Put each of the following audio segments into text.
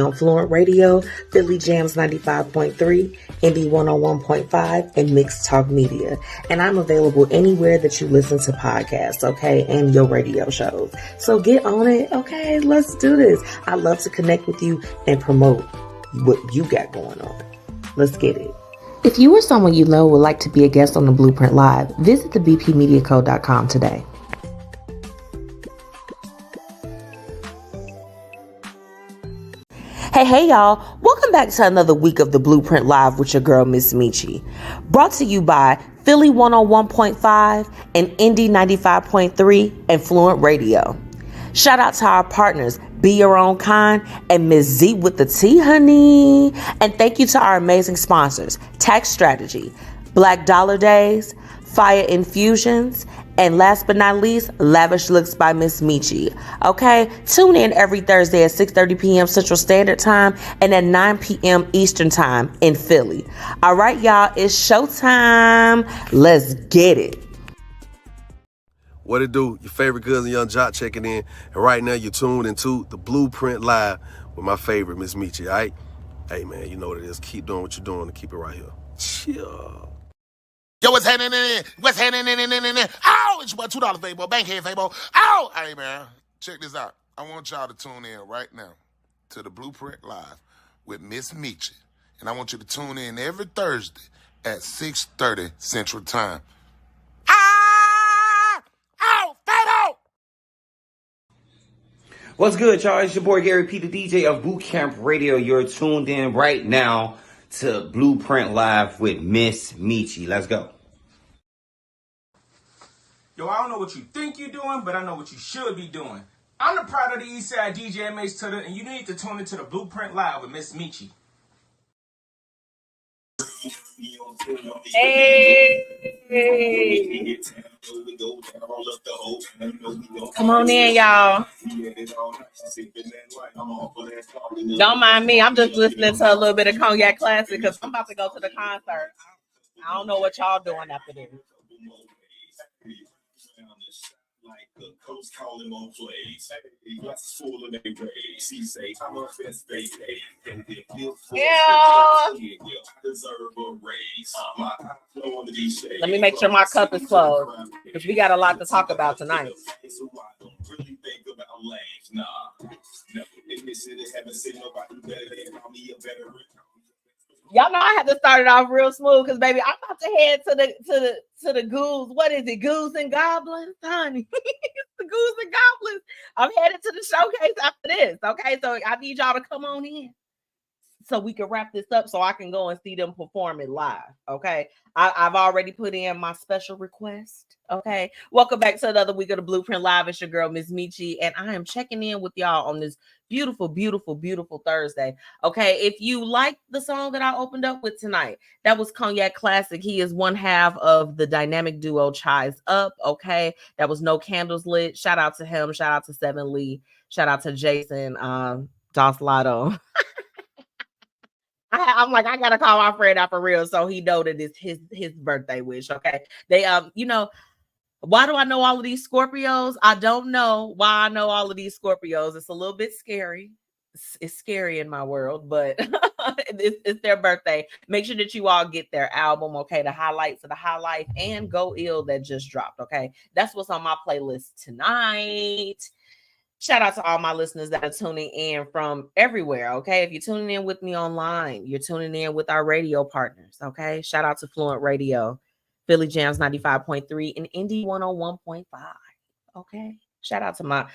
On Fluent Radio, Philly Jams 95.3, Indie 101.5, and Mixed Talk Media. And I'm available anywhere that you listen to podcasts, okay, and your radio shows. So get on it, okay? Let's do this. I love to connect with you and promote what you got going on. Let's get it. If you or someone you know would like to be a guest on the Blueprint Live, visit thebpmediaco.com today. Hey, y'all. Welcome back to another week of the Blueprint Live with your girl, MzMetchi. Brought to you by Philly 101.5 and Indie 95.3 and Fluent Radio. Shout out to our partners, Be Your Own Kind and Ms. Z with the Tea, honey. And thank you to our amazing sponsors, Tax Strategy, Black Dollar Days, Fiya Infusions, and last but not least, Lavish Looks by MzMetchi. Okay, tune in every Thursday at 6:30 p.m. Central Standard Time and at 9 p.m. Eastern Time in Philly. All right, y'all, it's showtime. Let's get it. What it do? Your favorite cousin Young Jock checking in, and right now you're tuned into the Blueprint Live with my favorite MzMetchi. All right, hey man, you know what it is. Keep doing what you're doing and keep it right here. Chill. Yo, what's happening? What's happening? Oh, it's your boy, $2 Fabo, Bankhead Fabo. Oh, hey, man, check this out. I want y'all to tune in right now to the Blueprint Live with MzMetchi. And I want you to tune in every Thursday at 6:30 Central Time. Oh, Fabo! What's good, y'all? It's your boy, Gary P., the DJ of Boot Camp Radio. You're tuned in right now to Blueprint Live with MzMetchi. Let's go. Yo, I don't know what you think you're doing, but I know what you should be doing. I'm the pride of the Eastside DJ MH Tutter, and you need to tune into the Blueprint Live with MzMetchi. Hey! Come on in, y'all. Don't mind me. I'm just listening to a little bit of Cognac Classic because I'm about to go to the concert. I don't know what y'all doing after this. The coast call him on plays. Glass full of their rays. He say, I'm a best baby. And they feel Yeah. Deserve a raise. My flow under these shades. Let me make sure my cup is closed because we got a lot to talk about tonight. So I don't really think about lanes. Nah. Never in this city, haven't seen nobody better than me, a veteran. Y'all know I had to start it off real smooth because, baby, I'm about to head to the ghouls. What is it? Ghouls and goblins, honey. It's the ghouls and goblins. I'm headed to the showcase after this. Okay, so I need y'all to come on in so we can wrap this up so I can go and see them perform it live. Okay, I've already put in my special request. Okay, welcome back to another week of the Blueprint Live. It's your girl, MzMetchi, and I am checking in with y'all on this beautiful, beautiful, beautiful Thursday. Okay, if you like the song that I opened up with tonight, that was Cognac Classic. He is one half of the dynamic duo Chais Up. Okay, that was No Candles Lit. Shout out to him. Shout out to Seven Lee. Shout out to Jason Dos Lotto. I'm like, I gotta call my friend out for real, so he know that it's his birthday wish. Okay, they why do I know all of these Scorpios? I don't know why I know all of these Scorpios. It's a little bit scary. It's scary in my world, but it's their birthday. Make sure that you all get their album, okay? The highlights of the High Life and Go Ill that just dropped, okay? That's what's on my playlist tonight. Shout out to all my listeners that are tuning in from everywhere, okay? If you're tuning in with me online, you're tuning in with our radio partners, okay? Shout out to Fluent Radio, Philly Jams 95.3, and Indie 101.5, okay? Shout out to my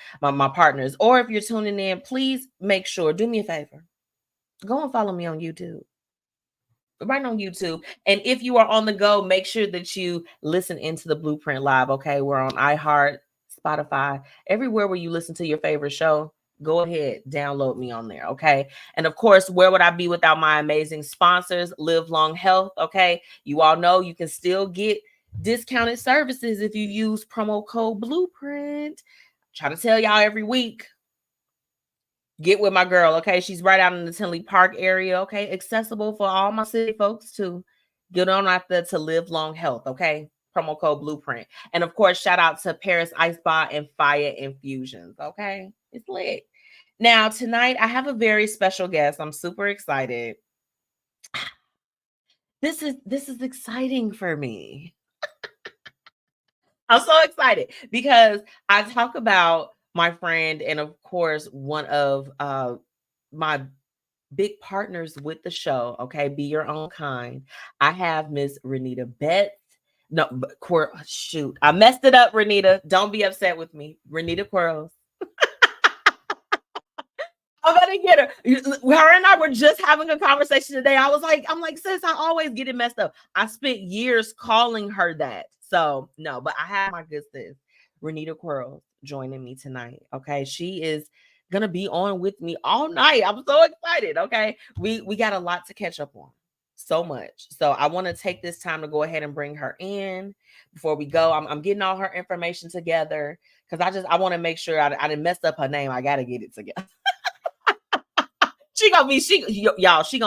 partners. Or if you're tuning in, please make sure, do me a favor, go and follow me on YouTube. Right on YouTube. And if you are on the go, make sure that you listen into the Blueprint Live, okay? We're on iHeart, Spotify, everywhere where you listen to your favorite show. Go ahead, download me on there, okay? And of course, where would I be without my amazing sponsors? Live Long Health, okay? You all know you can still get discounted services if you use promo code Blueprint. Try to tell y'all every week. Get with my girl, okay? She's right out in the Tinley Park area, okay? Accessible for all my city folks to get on out there to Live Long Health, okay? Promo code Blueprint. And of course, shout out to Paris Ice Spa and Fiya Infusions, okay? It's lit. Now, tonight, I have a very special guest. I'm super excited. This is exciting for me. I'm so excited because I talk about my friend and, of course, one of my big partners with the show. Okay, Be Your Own Kind. I have Miss Renita Betts. No, shoot, I messed it up, Renita. Don't be upset with me, Renita Quirls. I'm gonna get her. Her and I were just having a conversation today. I'm like, sis, I always get it messed up. I spent years calling her that. So no, but I have my good sis, Renita Quirls, joining me tonight. Okay, she is gonna be on with me all night. I'm so excited. Okay, we got a lot to catch up on. So much. So I want to take this time to go ahead and bring her in before we go. I'm getting all her information together because I want to make sure I didn't mess up her name. I gotta get it together. She gonna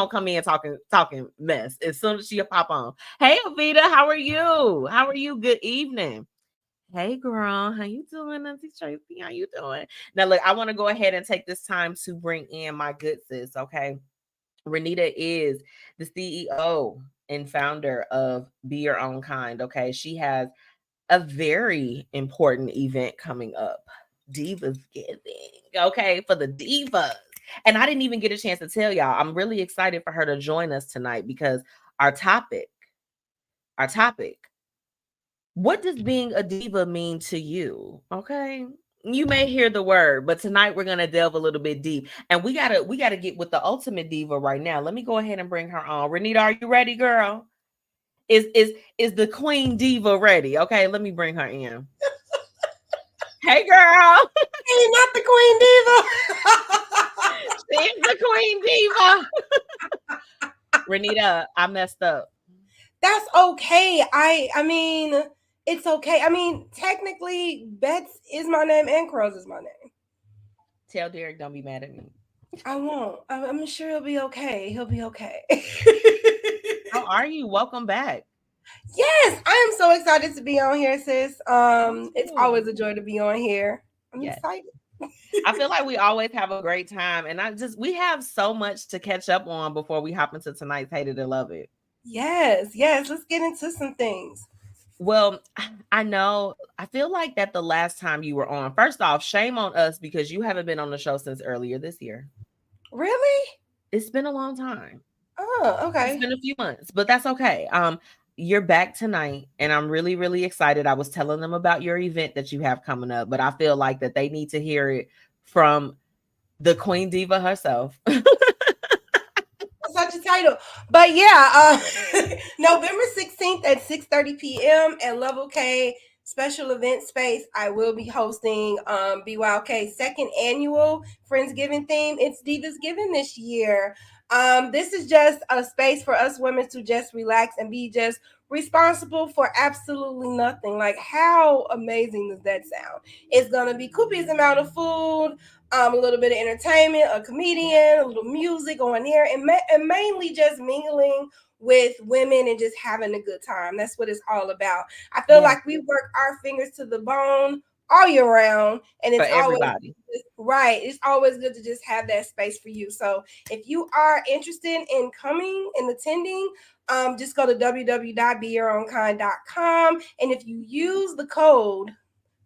come in talking mess as soon as she pop on. Hey, Avita, how are you? How are you? Good evening. Hey, girl, how you doing, Auntie Tracy? How you doing? Now, look, I want to go ahead and take this time to bring in my good sis. Okay, Renita is the CEO and founder of Be Your Own Kind. Okay, she has a very important event coming up, Divasgiving. Okay, for the divas. And I didn't even get a chance to tell y'all. I'm really excited for her to join us tonight because our topic, what does being a diva mean to you? Okay. You may hear the word, but tonight we're gonna delve a little bit deep. And we gotta get with the ultimate diva right now. Let me go ahead and bring her on. Renita, are you ready, girl? Is the queen diva ready? Okay, let me bring her in. Hey, girl. Hey, not the queen diva. She's the queen diva. Renita, I messed up. That's okay. I mean, it's okay. I mean, technically, Betts is my name and Quirls is my name. Tell Derek don't be mad at me. I won't. I'm sure he'll be okay. He'll be okay. How are you? Welcome back. Yes, I am so excited to be on here, sis. It's always a joy to be on here. I'm excited. I feel like we always have a great time, and we have so much to catch up on before we hop into tonight's Hate It or Love It. Yes. Let's get into some things. Well, I know. I feel like that the last time you were on, first off, shame on us because you haven't been on the show since earlier this year. Really? It's been a long time. Oh, okay. It's been a few months, but that's okay. You're back tonight, and I'm really, really excited. I was telling them about your event that you have coming up, but I feel like that they need to hear it from the Queen Diva herself. Such a title. But yeah, November 16th at 6:30 p.m. at Level K special event space, I will be hosting BYOK's second annual Friendsgiving theme. It's Divasgiving this year. This is just a space for us women to just relax and be just responsible for absolutely nothing. Like, how amazing does that sound? It's gonna be copious amount of food, a little bit of entertainment, a comedian, a little music on there, and mainly just mingling with women and just having a good time. That's what it's all about. I feel like we work our fingers to the bone all year round, and it's always right. It's always good to just have that space for you. So if you are interested in coming and attending, just go to www.beyourownkind.com, and if you use the code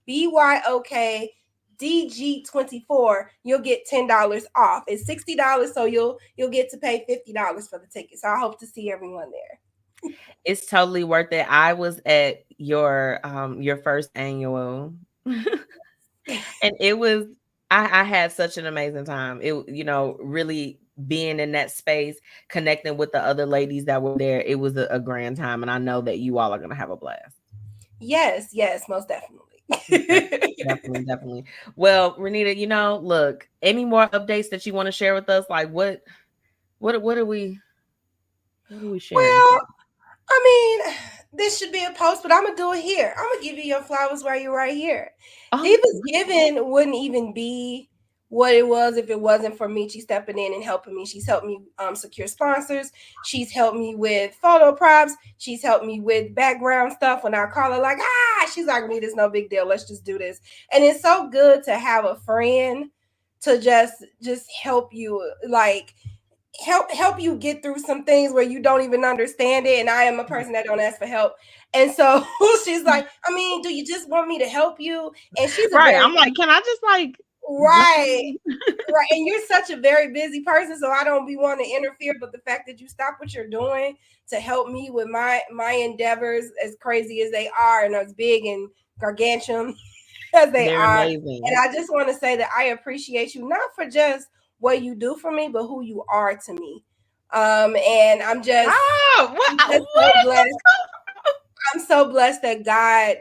BYOK DG24, you'll get $10 off. It's $60, so you'll get to pay $50 for the ticket. So I hope to see everyone there. It's totally worth it. I was at your first annual, and it was I had such an amazing time. It really being in that space, connecting with the other ladies that were there. It was a grand time, and I know that you all are gonna have a blast. Yes, most definitely. Definitely. Well, Renita, look, any more updates that you want to share with us? Like what are we sharing? Well, I mean, this should be a post, but I'm gonna do it here. I'm gonna give you your flowers while you're right here. Divasgiving wouldn't even be what it was if it wasn't for Mechi stepping in and helping me. She's helped me secure sponsors. She's helped me with photo props. She's helped me with background stuff. When I call her, like, she's like, "Me, this no big deal. Let's just do this." And it's so good to have a friend to just help you, like help you get through some things where you don't even understand it. And I am a person that don't ask for help. And so she's like, I mean, do you just want me to help you? And she's a Right. very I'm like, can I just like right. Right. And you're such a very busy person, so I don't be wanting to interfere. But the fact that you stop what you're doing to help me with my endeavors, as crazy as they are and as big and gargantuan as they they're are. amazing. And I just want to say that I appreciate you, not for just what you do for me, but who you are to me. And I'm just, I'm just so blessed. I'm so blessed that God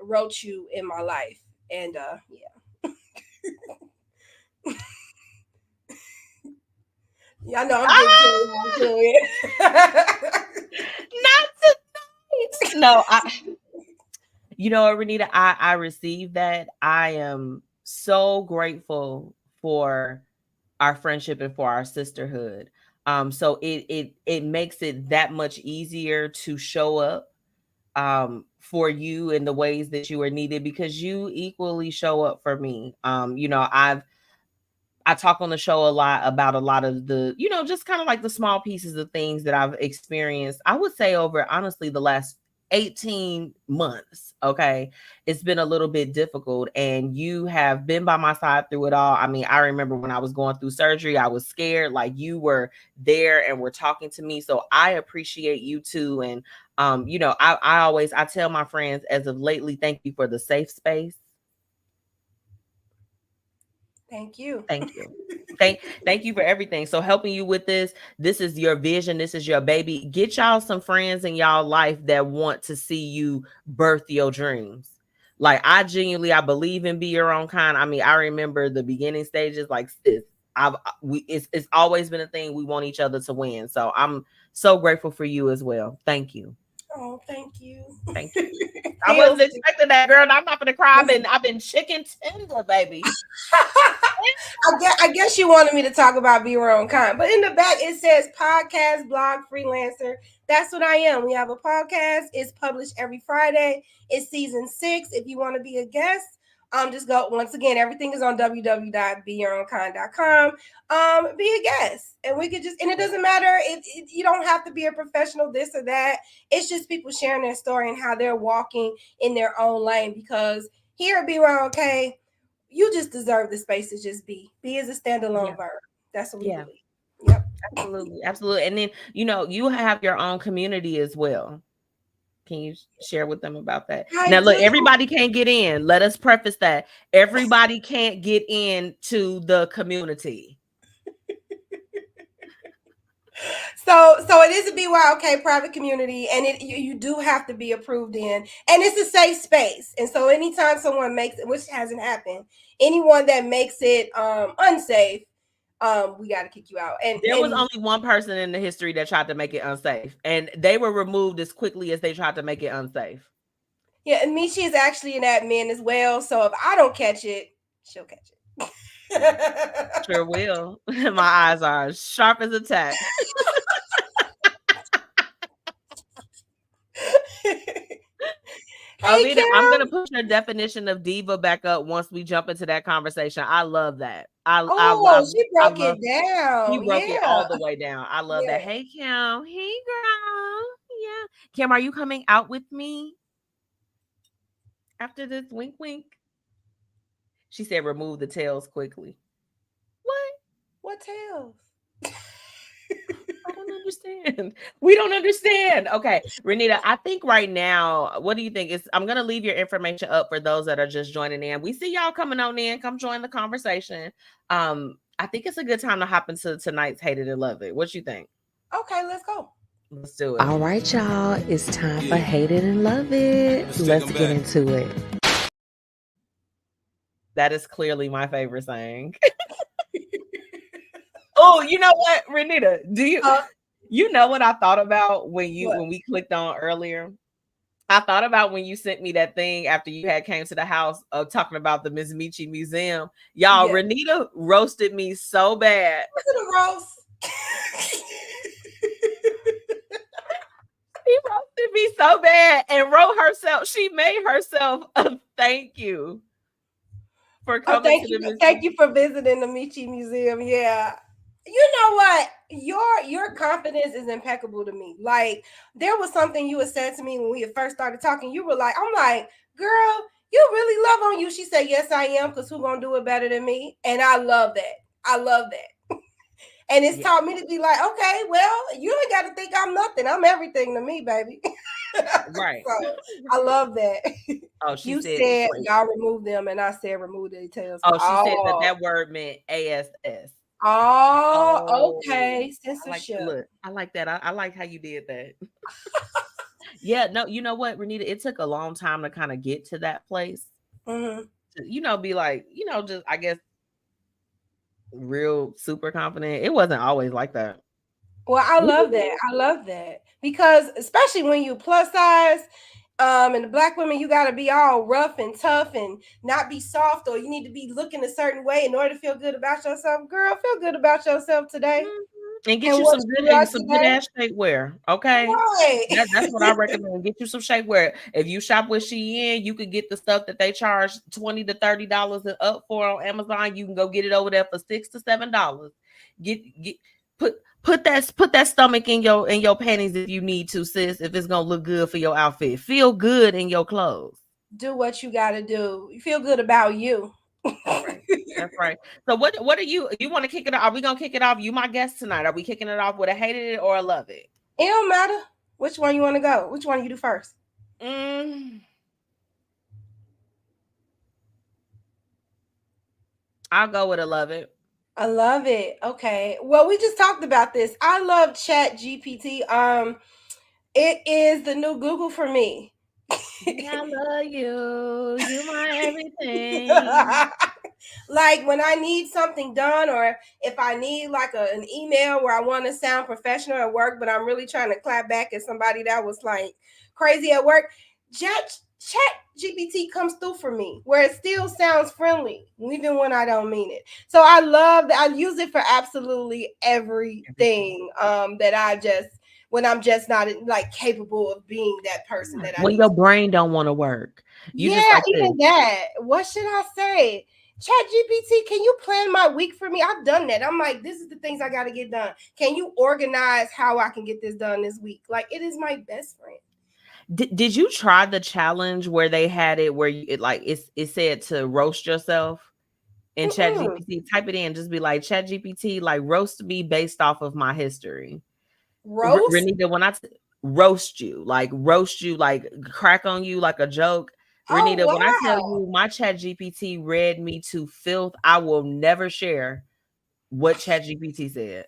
wrote you in my life. And yeah. Yeah, I know I'm getting Not tonight. No, you know what, Renita, I received that. I am so grateful for our friendship and for our sisterhood. So it makes it that much easier to show up for you in the ways that you are needed, because you equally show up for me. You know, I talk on the show a lot about a lot of the, you know, just kind of like the small pieces of things that I've experienced. I would say over, honestly, the last 18 months. Okay. It's been a little bit difficult, and you have been by my side through it all. I mean, I remember when I was going through surgery, I was scared. Like, you were there and were talking to me. So I appreciate you too. And, you know, I tell my friends as of lately, thank you for the safe space. Thank you. Thank you. Thank you for everything. So helping you with this is your vision. This is your baby. Get y'all some friends in y'all life that want to see you birth your dreams. Like, I believe in be your own kind. I mean, I remember the beginning stages, like, sis, it's always been a thing. We want each other to win. So I'm so grateful for you as well. Thank you. Oh, thank you. Thank you. I wasn't expecting that, girl. I'm not gonna cry. I've been chicken tender, baby. I guess you wanted me to talk about Be Your Own Kind, but in the back it says podcast, blog, freelancer. That's what I am. We have a podcast. It's published every Friday. It's season 6. If you want to be a guest, just go. Once again, everything is on www.beyourownkind.com. Be a guest, and we could just. And it doesn't matter if you don't have to be a professional, this or that. It's just people sharing their story and how they're walking in their own lane. Because here at Be Your Own Okay, you just deserve the space to just be. Be as a standalone verb. That's what we believe. Yep. Absolutely. And then, you know, you have your own community as well. Can you share with them about that? Now, look, everybody can't get in. Let us preface that. Everybody can't get into the community. So it is a BYOK private community, and you do have to be approved in, and it's a safe space. And so anytime someone makes it, which hasn't happened, anyone that makes it unsafe, we got to kick you out. And there was only one person in the history that tried to make it unsafe, and they were removed as quickly as they tried to make it unsafe. Yeah, and Michi is actually an admin as well. So if I don't catch it, she'll catch it. Sure will. My eyes are sharp as a tack. Hey, I'm gonna put your definition of diva back up once we jump into that conversation. I love that. She broke it down. She broke it all the way down. I love that. Hey, Kim. Hey, girl. Yeah. Kim, are you coming out with me after this? Wink, wink. She said, remove the tails quickly. What tails? I don't understand. We don't understand. Okay, Renita, I think right now, what do you think? I'm going to leave your information up for those that are just joining in. We see y'all coming on in. Come join the conversation. I think it's a good time to hop into tonight's Hate It and Love It. What you think? Okay, let's go. Let's do it. All right, y'all. It's time for Hate It and Love It. Let's get into it. That is clearly my favorite saying. Oh, you know what, Renita? Do you know what I thought about when we clicked on earlier? I thought about when you sent me that thing after you had came to the house talking about the MzMetchi museum. Y'all, Renita roasted me so bad. Was it a roast? She roasted me so bad and wrote herself. She made herself a thank you. for coming to the Miss. Thank you for visiting the MzMetchi Museum. Yeah. You know what? Your confidence is impeccable to me. Like, there was something you had said to me when we had first started talking. You were like, I'm like, girl, you really love on you. She said, yes, I am, because who gonna do it better than me? And I love that. I love that. And it's taught me to be like, okay, well, you ain't got to think I'm nothing. I'm everything to me, baby. Right. So I love that. Oh, she You said y'all remove them, and I said remove the details. Oh, she said that word meant ASS. Oh, okay. Censorship. I like that. I like how you did that. Yeah, no, you know what, Renita? It took a long time to kind of get to that place. Mm-hmm. To, be like, just I guess real super confident. It wasn't always like that. Well, I love that. I love that because especially when you plus size, and the black women, you got to be all rough and tough and not be soft, or you need to be looking a certain way in order to feel good about yourself. Girl, feel good about yourself today. And get you some good ass shapewear. Okay. Right. That's what I recommend. Get you some shapewear. If you shop with Shein, you could get the stuff that they charge $20 to $30 and up for on Amazon. You can go get it over there for $6 to $7. Put that stomach in your panties if you need to, sis. If it's gonna look good for your outfit, feel good in your clothes. Do what you gotta do. You feel good about you. That's right. So what are you want to kick it off? Are we gonna kick it off? You my guest tonight. Are we kicking it off with a hated it or a love it? It don't matter. Which one you want to go? Which one you do first? I'll go with a love it. I love it. Okay. Well, we just talked about this. I love ChatGPT. It is the new Google for me. I love you. You my everything. Like when I need something done, or if I need like an email where I want to sound professional at work, but I'm really trying to clap back at somebody that was like crazy at work, ChatGPT comes through for me where it still sounds friendly, even when I don't mean it. So I love that. I use it for absolutely everything that I just, when I'm just not like capable of being that person that I when your brain don't want to work. Even that. What should I say? ChatGPT, can you plan my week for me? I've done that. I'm like, this is the things I got to get done. Can you organize how I can get this done this week? Like, it is my best friend. Did you try the challenge where they had it where it said to roast yourself in ChatGPT? Type it in, just be like, ChatGPT, like roast me based off of my history. Roast? Renita, when I roast you, like crack on you like a joke. Renita, when I tell you my ChatGPT read me to filth, I will never share what ChatGPT said.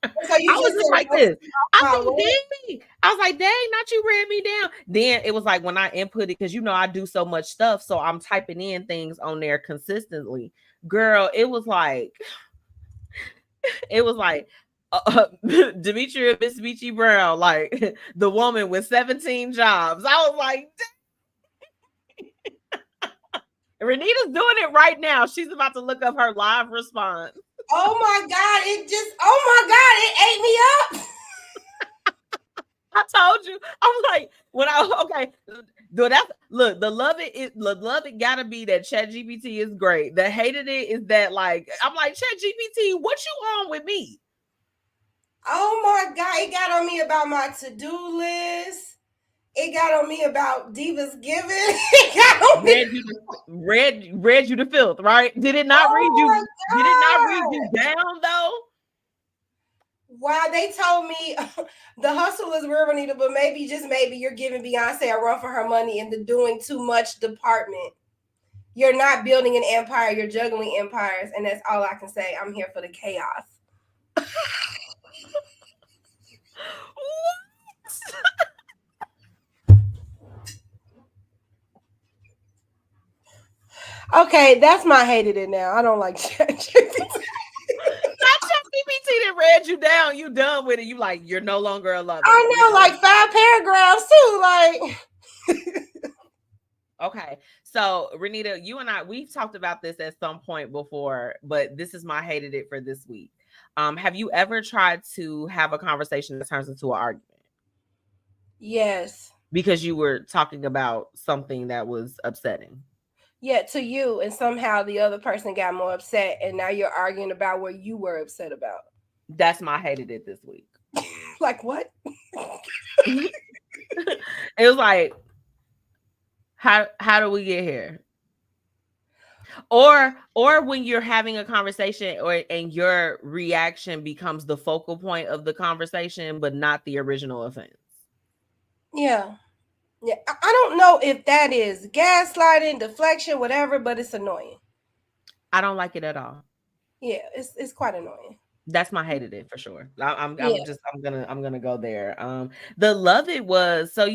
So I was just like this. I was like, dang, not you read me down. Then it was like when I input it, because I do so much stuff, so I'm typing in things on there consistently. Girl, it was like Demetria MzMetchi Brown, like the woman with 17 jobs. I was like, Renita's doing it right now. She's about to look up her live response. Oh my God, it ate me up. I told you. I'm like, the love it gotta be that ChatGPT is great. The hated it is that, like, I'm like, ChatGPT, what you on with me? Oh my God, it got on me about my to-do list. It got on me about Divasgiving. It got on me. Read you to filth, right? Did it not read you? Did it not read you down though? Wow, they told me the hustle is real, Renita, but maybe, just maybe, you're giving Beyonce a run for her money in the doing too much department. You're not building an empire, you're juggling empires, and that's all I can say. I'm here for the chaos. Okay, that's my hated it now. I don't like ChatGPT. Not ChatGPT that read you down. You done with it. You like, you're no longer a lover. I know, like 5 paragraphs too. Like, okay. So Renita, you and I, we've talked about this at some point before, but this is my hated it for this week. Have you ever tried to have a conversation that turns into an argument? Yes. Because you were talking about something that was upsetting. Yeah, to you, and somehow the other person got more upset, and now you're arguing about what you were upset about. That's my hated it this week. Like what? It was like, how do we get here? Or when you're having a conversation and your reaction becomes the focal point of the conversation, but not the original offense. Yeah. Yeah. I don't know if that is gaslighting, deflection, whatever, but it's annoying. I don't like it at all. Yeah, it's quite annoying. That's my hated it for sure. I'm gonna go there. The love it was, so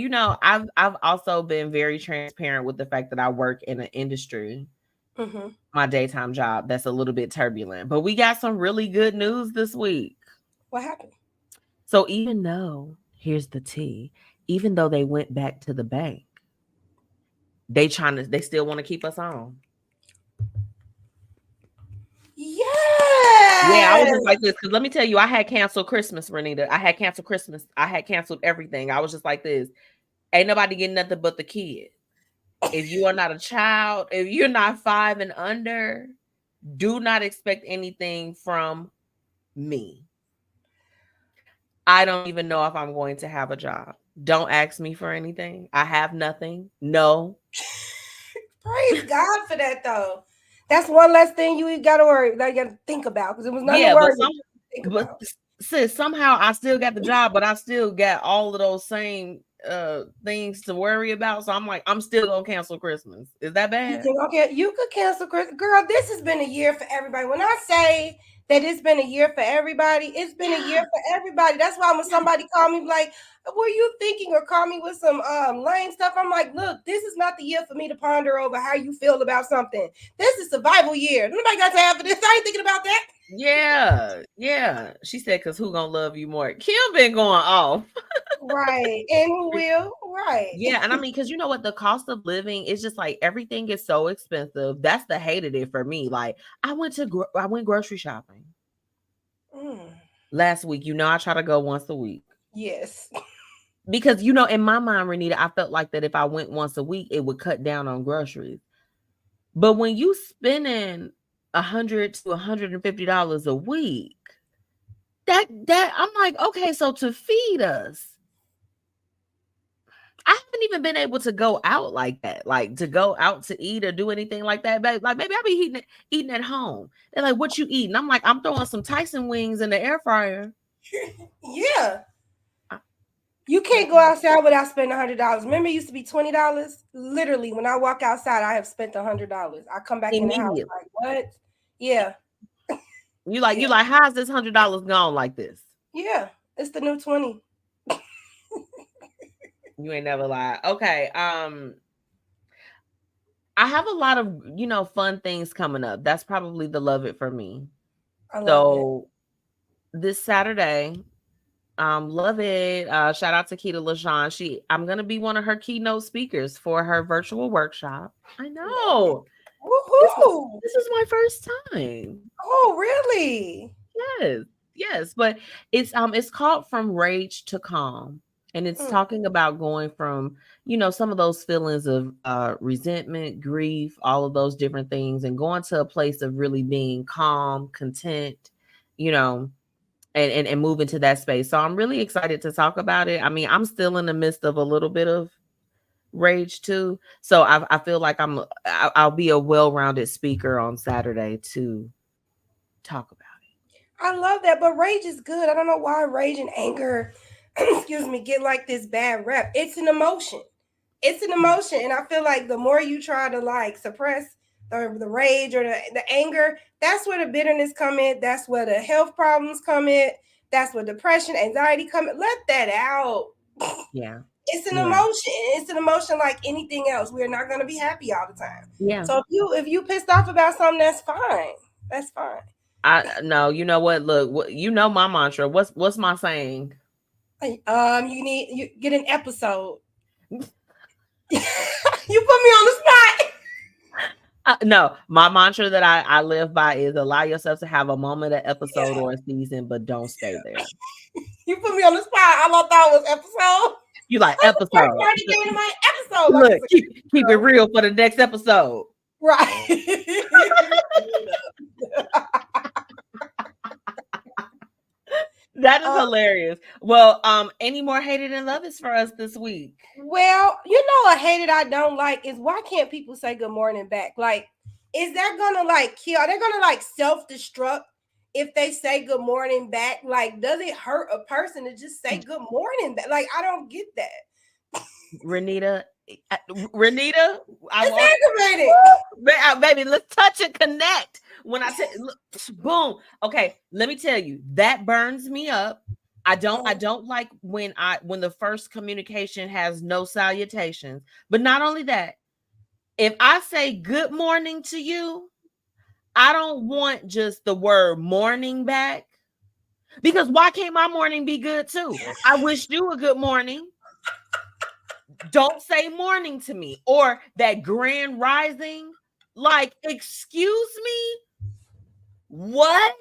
I've also been very transparent with the fact that I work in an industry, my daytime job, that's a little bit turbulent. But we got some really good news this week. What happened? So even though, here's the tea, even though they went back to the bank, they still want to keep us on. Yeah. Yeah, I was just like this because let me tell you, I had canceled Christmas, Renita. I had canceled Christmas. I had canceled everything. I was just like this. Ain't nobody getting nothing but the kid. If you are not a child, if you're not 5 and under, do not expect anything from me. I don't even know if I'm going to have a job. Don't ask me for anything. I have nothing. No. Praise God for that, though. That's one less thing you got to worry that you got to think about, because it was nothing to worry but sis, somehow I still got the job, but I still got all of those same things to worry about. So I'm like, I'm still gonna cancel Christmas. Is that bad? You could cancel Christmas, girl. This has been a year for everybody. When I say that it's been a year for everybody, it's been a year for everybody. That's why when somebody call me like, were you thinking, or call me with some lame stuff, I'm like, look, this is not the year for me to ponder over how you feel about something. This is survival year. Nobody got time for this. I ain't thinking about that. Yeah. She said, because who gonna love you more? Kim been going off. Right. And who will? Right. Yeah. And I mean, because you know what? The cost of living is just like everything is so expensive. That's the hated it for me. Like I went grocery shopping last week. I try to go once a week. Yes. Because in my mind, Renita, I felt like that if I went once a week, it would cut down on groceries. But when you spending $100 to $150 a week, that I'm like, okay, so to feed us, I haven't even been able to go out like that, like to go out to eat or do anything like that. Like maybe I'll be eating at home. They're like, what you eating? I'm like, I'm throwing some Tyson wings in the air fryer. Yeah. You can't go outside without spending $100. Remember, it used to be $20. Literally, when I walk outside, I have spent $100. I come back in the house like, what? Yeah. You like, how's this $100 gone like this? Yeah, it's the new 20. You ain't never lied. Okay. I have a lot of fun things coming up. That's probably the love it for me. I love it. This Saturday. Love it. Shout out to Keita LaShawn. I'm gonna be one of her keynote speakers for her virtual workshop. I know. Woohoo! This is my first time. Oh, really? Yes. But it's called From Rage to Calm. And it's talking about going from, some of those feelings of resentment, grief, all of those different things, and going to a place of really being calm, content, and move into that space. So I'm really excited to talk about it. I mean, I'm still in the midst of a little bit of rage too. So I feel like I'll be a well-rounded speaker on Saturday to talk about it. I love that, but rage is good. I don't know why rage and anger, get like this bad rep. It's an emotion. And I feel like the more you try to like suppress the rage or the anger, that's where the bitterness come in. That's where the health problems come in. That's where depression, anxiety come in. Let that out. Yeah. It's an emotion. It's an emotion like anything else. We're not going to be happy all the time. Yeah. So if you pissed off about something, that's fine. That's fine. No, you know what? Look, my mantra. What's my saying? You get an episode. You put me on the spot. No, my mantra that I live by is allow yourself to have a moment, an episode, or a season, but don't stay there. You put me on the spot. All I thought was episode. You like episode. My episode. Look, keep it real for the next episode. Right. That is hilarious. Well, any more hated and love is for us this week. Well, you know, a hated I don't like is why can't people say good morning back? Like, is that gonna like kill? Are they gonna like self-destruct if they say good morning back? Like, does it hurt a person to just say good morning back? Like, I don't get that. Renita, I It's aggravating. baby, let's touch and connect. When I say boom, okay, let me tell you, that burns me up. I don't like when the first communication has no salutations. But not only that, if I say good morning to you, I don't want just the word morning back. Because why can't my morning be good too? I wish you a good morning. Don't say morning to me or that grand rising. Like, excuse me. What?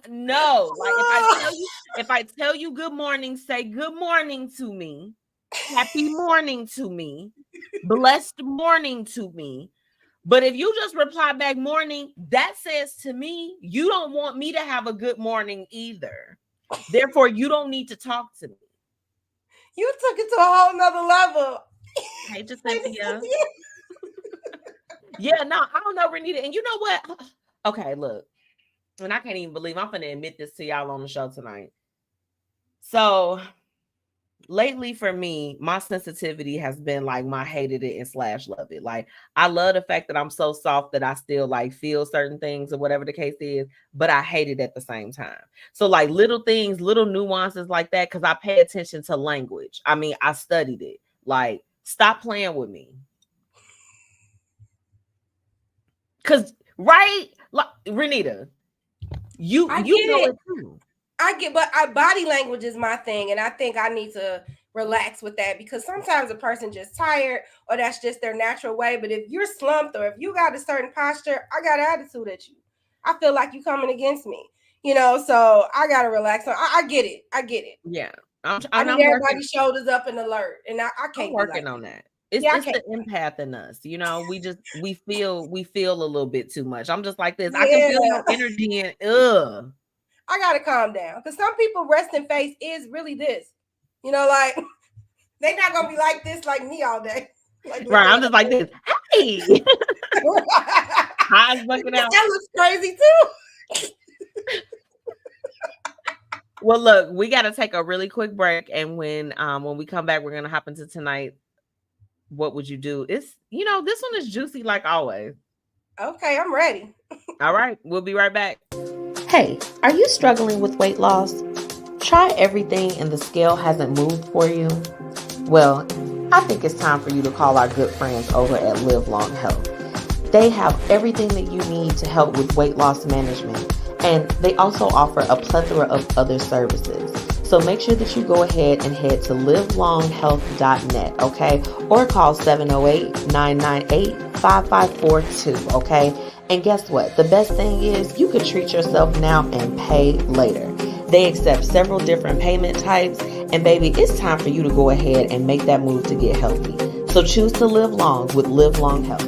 No. Like, if I tell you good morning, say good morning to me. Happy morning to me. Blessed morning to me. But if you just reply back morning, that says to me you don't want me to have a good morning either. Therefore, you don't need to talk to me. You took it to a whole nother level. Hey, just Cynthia. Yeah, no, I don't know, Renita. And you know what? Okay, look. And I can't even believe I'm going to admit this to y'all on the show tonight. So lately for me, my sensitivity has been like my hated it and / love it. Like, I love the fact that I'm so soft that I still like feel certain things or whatever the case is, but I hate it at the same time. So like little things, little nuances like that, because I pay attention to language. I mean, I studied it. Like, stop playing with me. Because, right? Like, Renita, you know it too. But body language is my thing, and I think I need to relax with that because sometimes a person just tired or that's just their natural way. But if you're slumped or if you got a certain posture, I got an attitude at you. I feel like you coming against me, you know. So I gotta relax. I get it. I get it. Yeah, I need everybody's shoulders up and alert, and I can't. I'm working on that. It's the empath in us, you know. We feel a little bit too much. I'm just like this. I can feel your energy and I gotta calm down because some people resting face is really this, you know, like they're not gonna be like this like me all day. Like, right, I'm just like this. Hey, eyes bucking out. That looks crazy too. Well, look, we got to take a really quick break, and when we come back, we're gonna hop into tonight. What would you do? It's, you know, this one is juicy like always. Okay, I'm ready. All right, we'll be right back. Hey, are you struggling with weight loss? Try everything and the scale hasn't moved for you? Well, I think it's time for you to call our good friends over at Live Long Health. They have everything that you need to help with weight loss management, and they also offer a plethora of other services. So make sure that you go ahead and head to livelonghealth.net, okay? Or call 708-998-5542, okay? And guess what? The best thing is you could treat yourself now and pay later. They accept several different payment types, and baby, it's time for you to go ahead and make that move to get healthy. So choose to live long with Live Long Health.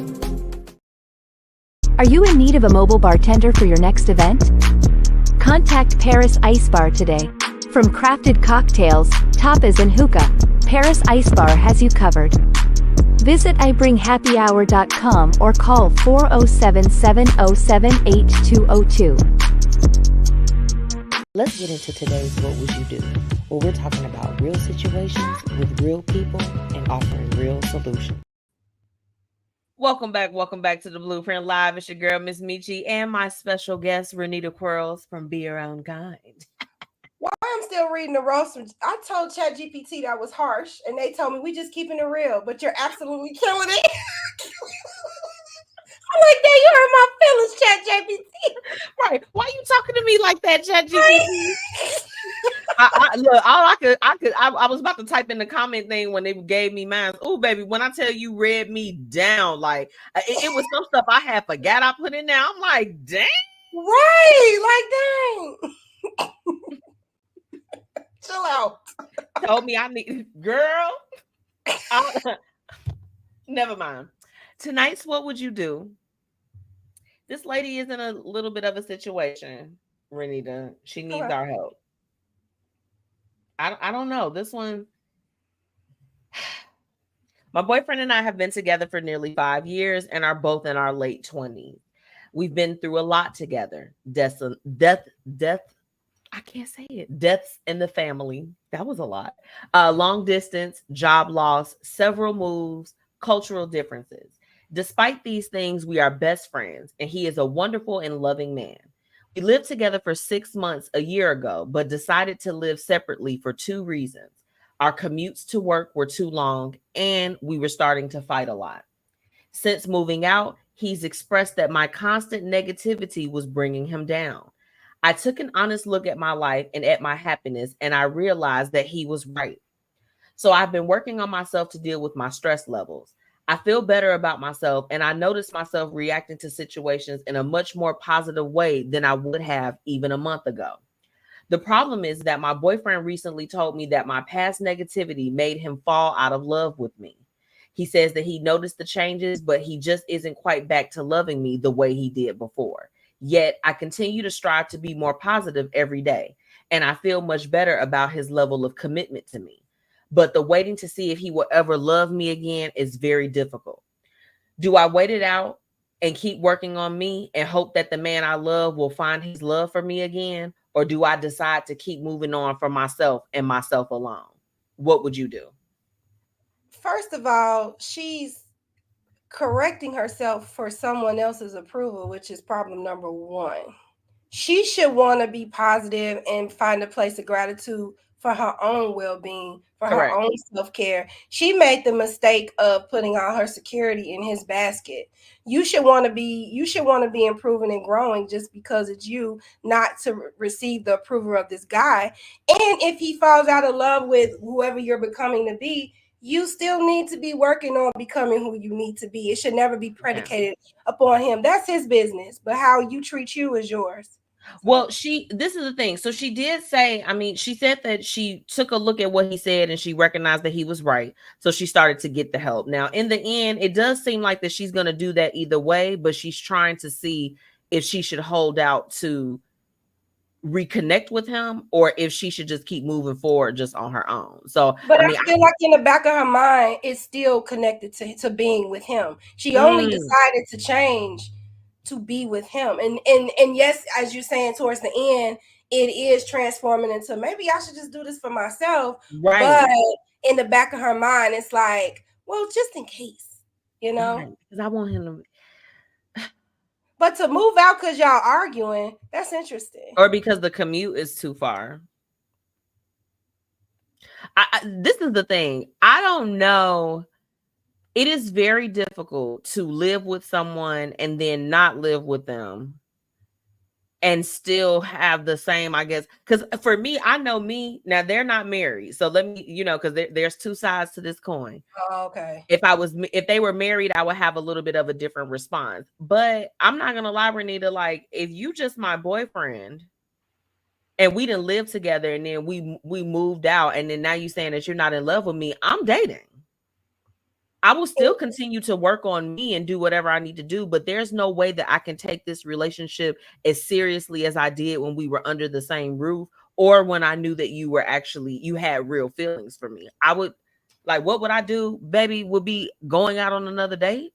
Are you in need of a mobile bartender for your next event? Contact Paris Ice Bar today. From crafted cocktails, tapas and hookah, Paris Ice Bar has you covered. Visit ibringhappyhour.com or call 407-707-8202. Let's get into today's What Would You Do? Where we're talking about real situations with real people and offering real solutions. Welcome back to the Blueprint Live. It's your girl, MzMetchi, and my special guest, Renita Quirls from Be Your Own Kind. Why I'm still reading the roast. I told ChatGPT that was harsh, and they told me we just keeping it real, but you're absolutely killing it. I'm like, damn, you hurt my feelings, ChatGPT. Right? Why are you talking to me like that, ChatGPT? Look, I was about to type in the comment thing when they gave me mine. Oh, baby, when I tell you read me down, like it was some stuff I had forgot I put in there. I'm like, dang. Right, like dang. Chill out. Told me I need, girl. Never mind. Tonight's What Would You Do This lady is in a little bit of a situation, Renita. She needs our help. I don't know. This one, my boyfriend and I have been together for nearly 5 years and are both in our late 20s. We've been through a lot together. Death. I can't say it. Deaths in the family. That was a lot. Long distance, job loss, several moves, cultural differences. Despite these things, we are best friends, and he is a wonderful and loving man. We lived together for 6 months a year ago, but decided to live separately for two reasons. Our commutes to work were too long, and we were starting to fight a lot. Since moving out, he's expressed that my constant negativity was bringing him down. I took an honest look at my life and at my happiness, and I realized that he was right. So I've been working on myself to deal with my stress levels. I feel better about myself, and I notice myself reacting to situations in a much more positive way than I would have even a month ago. The problem is that my boyfriend recently told me that my past negativity made him fall out of love with me. He says that he noticed the changes, but he just isn't quite back to loving me the way he did before. Yet I continue to strive to be more positive every day, and I feel much better about his level of commitment to me. But the waiting to see if he will ever love me again is very difficult. Do I wait it out and keep working on me and hope that the man I love will find his love for me again? Or do I decide to keep moving on for myself and myself alone? What would you do? First of all, she's correcting herself for someone else's approval, which is problem number one. She should want to be positive and find a place of gratitude for her own well-being, for her Correct. own self-care. She made the mistake of putting all her security in his basket. You should want to be improving and growing just because it's you, not to receive the approval of this guy. And if he falls out of love with whoever you're becoming to be, you still need to be working on becoming who you need to be. It should never be Yeah. predicated upon him. That's his business, but how you treat you is yours. Well, this is the thing. So she did say, I mean, she said that she took a look at what he said and she recognized that he was right. So she started to get the help. Now, in the end, it does seem like that she's going to do that either way, but she's trying to see if she should hold out to reconnect with him or if she should just keep moving forward just on her own. So, But I I mean, feel like in the back of her mind, it's still connected to being with him. She only decided to change to be with him. And yes, as you're saying towards the end, it is transforming into maybe I should just do this for myself. right. But in the back of her mind, it's like, well, just in case, you know. Because I want him to, But to move out because y'all arguing, that's interesting. or because the commute is too far. This is the thing. I don't know. It is very difficult to live with someone and then not live with them and still have the same, I guess. Because for me, I know me. Now, they're not married. So let me, because there's two sides to this coin. Oh, okay. If they were married, I would have a little bit of a different response. But I'm not going to lie, Renita, like, if you just my boyfriend and we didn't live together and then we moved out and then now you saying that you're not in love with me, I'm dating. I will still continue to work on me and do whatever I need to do, but there's no way that I can take this relationship as seriously as I did when we were under the same roof or when I knew that you had real feelings for me. I would, like, what would I do? Baby, would be going out on another date.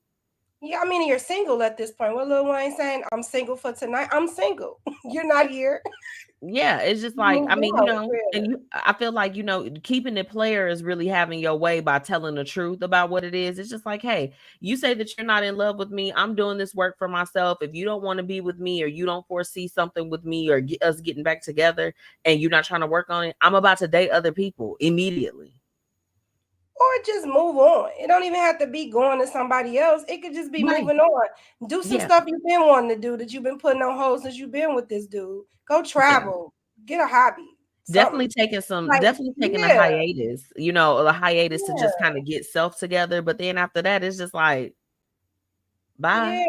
Yeah, I mean, you're single at this point. What Lil Wayne saying? I'm single for tonight. I'm single. You're not here. Yeah, it's just like, I mean, I feel like, keeping it player is really having your way by telling the truth about what it is. It's just like, hey, you say that you're not in love with me. I'm doing this work for myself. If you don't want to be with me or you don't foresee something with me or us getting back together and you're not trying to work on it, I'm about to date other people immediately. Or just move on. It don't even have to be going to somebody else. It could just be moving on. Do some stuff you've been wanting to do that you've been putting on hold since you've been with this dude. Go travel. Get a hobby. Definitely taking a hiatus, a hiatus to just kind of get self together. But then after that, it's just like, bye.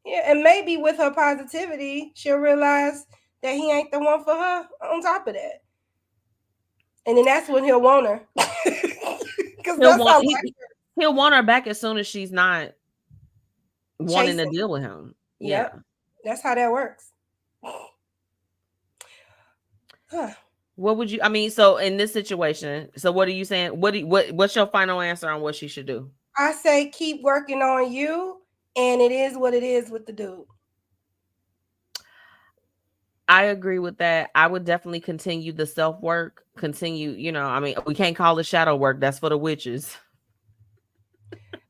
Yeah. And maybe with her positivity, she'll realize that he ain't the one for her on top of that. And then that's when he'll want her. He'll want her back as soon as she's not wanting to deal with him. Yeah. Yep. That's how that works. Huh. What would you? I mean, so in this situation, so what are you saying? What's your final answer on what she should do? I say keep working on you, and it is what it is with the dude. I agree with that. I would definitely continue the self work. Continue, I mean, we can't call it shadow work. That's for the witches.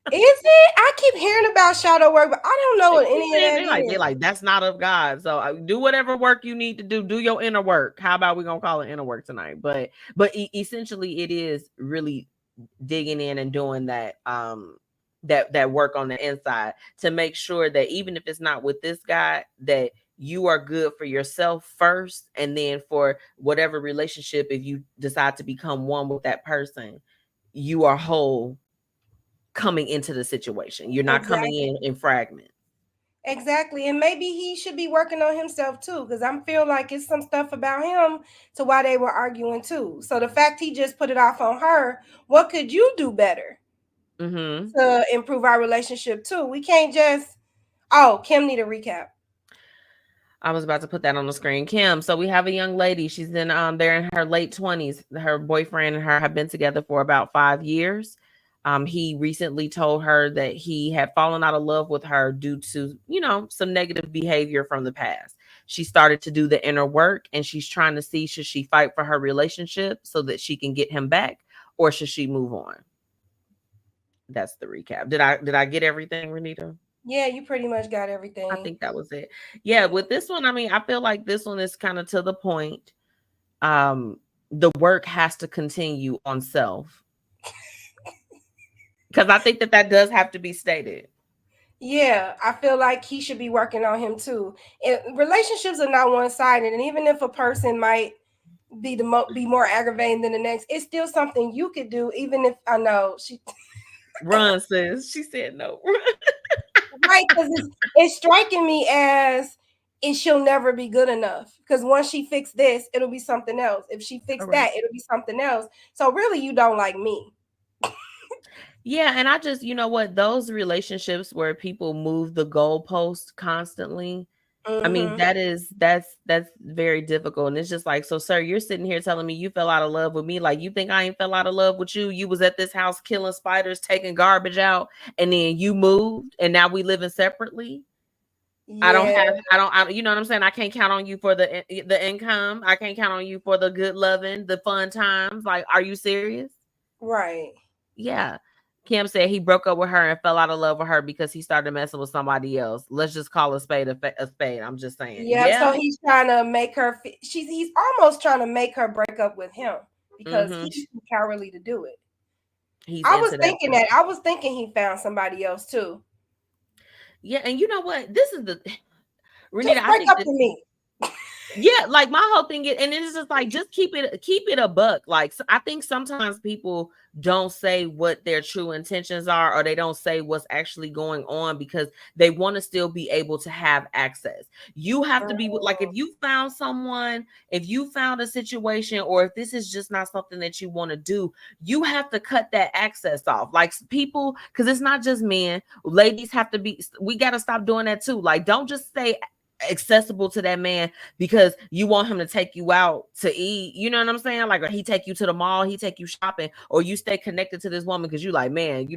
Is it? I keep hearing about shadow work, but I don't know what any of that They is. like that's not of God. So do whatever work you need to do. Do your inner work. How about we gonna call it inner work tonight? But essentially, it is really digging in and doing that work on the inside to make sure that even if it's not with this guy, that you are good for yourself first, and then for whatever relationship, if you decide to become one with that person, you are whole coming into the situation. You're not coming in fragments. Exactly. And maybe he should be working on himself too, because I feel like it's some stuff about him to why they were arguing too. So the fact he just put it off on her, what could you do better to improve our relationship too? We can't just, Kim need a recap. I was about to put that on the screen. Kim. So we have a young lady. She's in they're in her late 20s. Her boyfriend and her have been together for about 5 years. He recently told her that he had fallen out of love with her due to, some negative behavior from the past. She started to do the inner work, and she's trying to see, should she fight for her relationship so that she can get him back, or should she move on? That's the recap. Did I get everything, Renita? Yeah, you pretty much got everything. I think that was it. Yeah, with this one, I mean, I feel like this one is kind of to the point. The work has to continue on self. Because I think that does have to be stated. Yeah, I feel like he should be working on him too. Relationships are not one-sided, and even if a person might be more aggravating than the next, it's still something you could do. Even if I know she Run, sis. She said no. Right, because it's striking me as she'll never be good enough. Because once she fixed this, it'll be something else. If she fixed that, it'll be something else. So really, you don't like me. Yeah, and I just, those relationships where people move the goalpost constantly, I mean, that's very difficult. And it's just like, so sir, you're sitting here telling me you fell out of love with me. Like, you think I ain't fell out of love with you? You was at this house killing spiders, taking garbage out, and then you moved, and now we living separately. Yeah. I don't, you know what I'm saying? I can't count on you for the income. I can't count on you for the good loving, the fun times. Like, are you serious? Right. Yeah. Kim said he broke up with her and fell out of love with her because he started messing with somebody else. Let's just call a spade a spade. I'm just saying. Yeah. So he's trying to make her. He's almost trying to make her break up with him because he's too cowardly to do it. I was thinking that. I was thinking he found somebody else too. Yeah, and you know what? This is the Renita. Just break up with me. Yeah, like my whole thing is, and it's just like, just keep it a buck. Like, so I think sometimes people don't say what their true intentions are, or they don't say what's actually going on because they want to still be able to have access. You have to be like, if you found someone, if you found a situation, or if this is just not something that you want to do, you have to cut that access off. Like, people, because it's not just men, ladies have to be, we got to stop doing that too. Like, don't just stay accessible to that man because you want him to take you out to eat, you know what I'm saying? Like, or he take you to the mall, he take you shopping, or you stay connected to this woman because you like, man,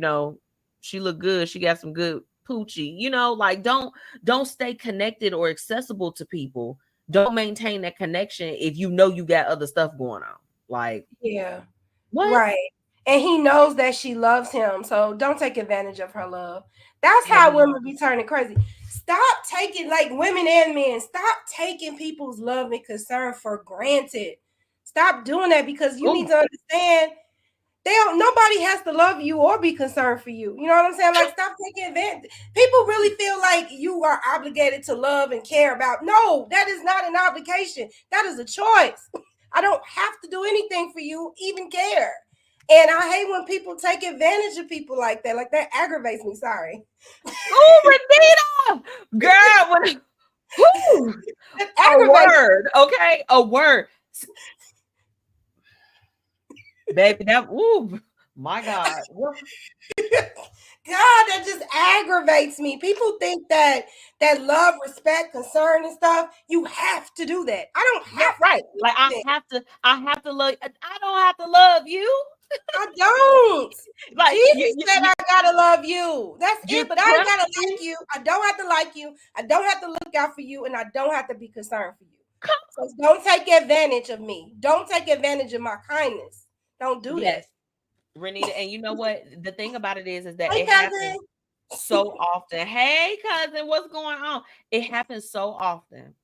she look good, she got some good poochie, like, don't stay connected or accessible to people. Don't maintain that connection if you got other stuff going on. Like, yeah, what? Right. And he knows that she loves him, so don't take advantage of her love. That's how women be turning crazy. Stop taking, like, women and men, stop taking people's love and concern for granted. Stop doing that, because you need to understand nobody has to love you or be concerned for you. You know what I'm saying? Like, stop taking advantage. People really feel like you are obligated to love and care about. No, that is not an obligation. That is a choice. I don't have to do anything for you, even care. And I hate when people take advantage of people like that. Like, that aggravates me. Sorry. Oh, Renita! Girl, a word, okay? A word. Baby, my God. that just aggravates me. People think that love, respect, concern, and stuff, you have to do that. I don't have Right. to do Like that. I have to love. I don't have to love you. I don't. Like Jesus said I gotta love you. That's you it. But I ain't gotta trust me. like you. I don't have to like you. I don't have to look out for you, and I don't have to be concerned for you. So don't take advantage of me. Don't take advantage of my kindness. Don't do Yes, Renita. And you know what? The thing about it is that. that Hey, it happens cousin. so often. Hey, cousin, what's going on? It happens so often.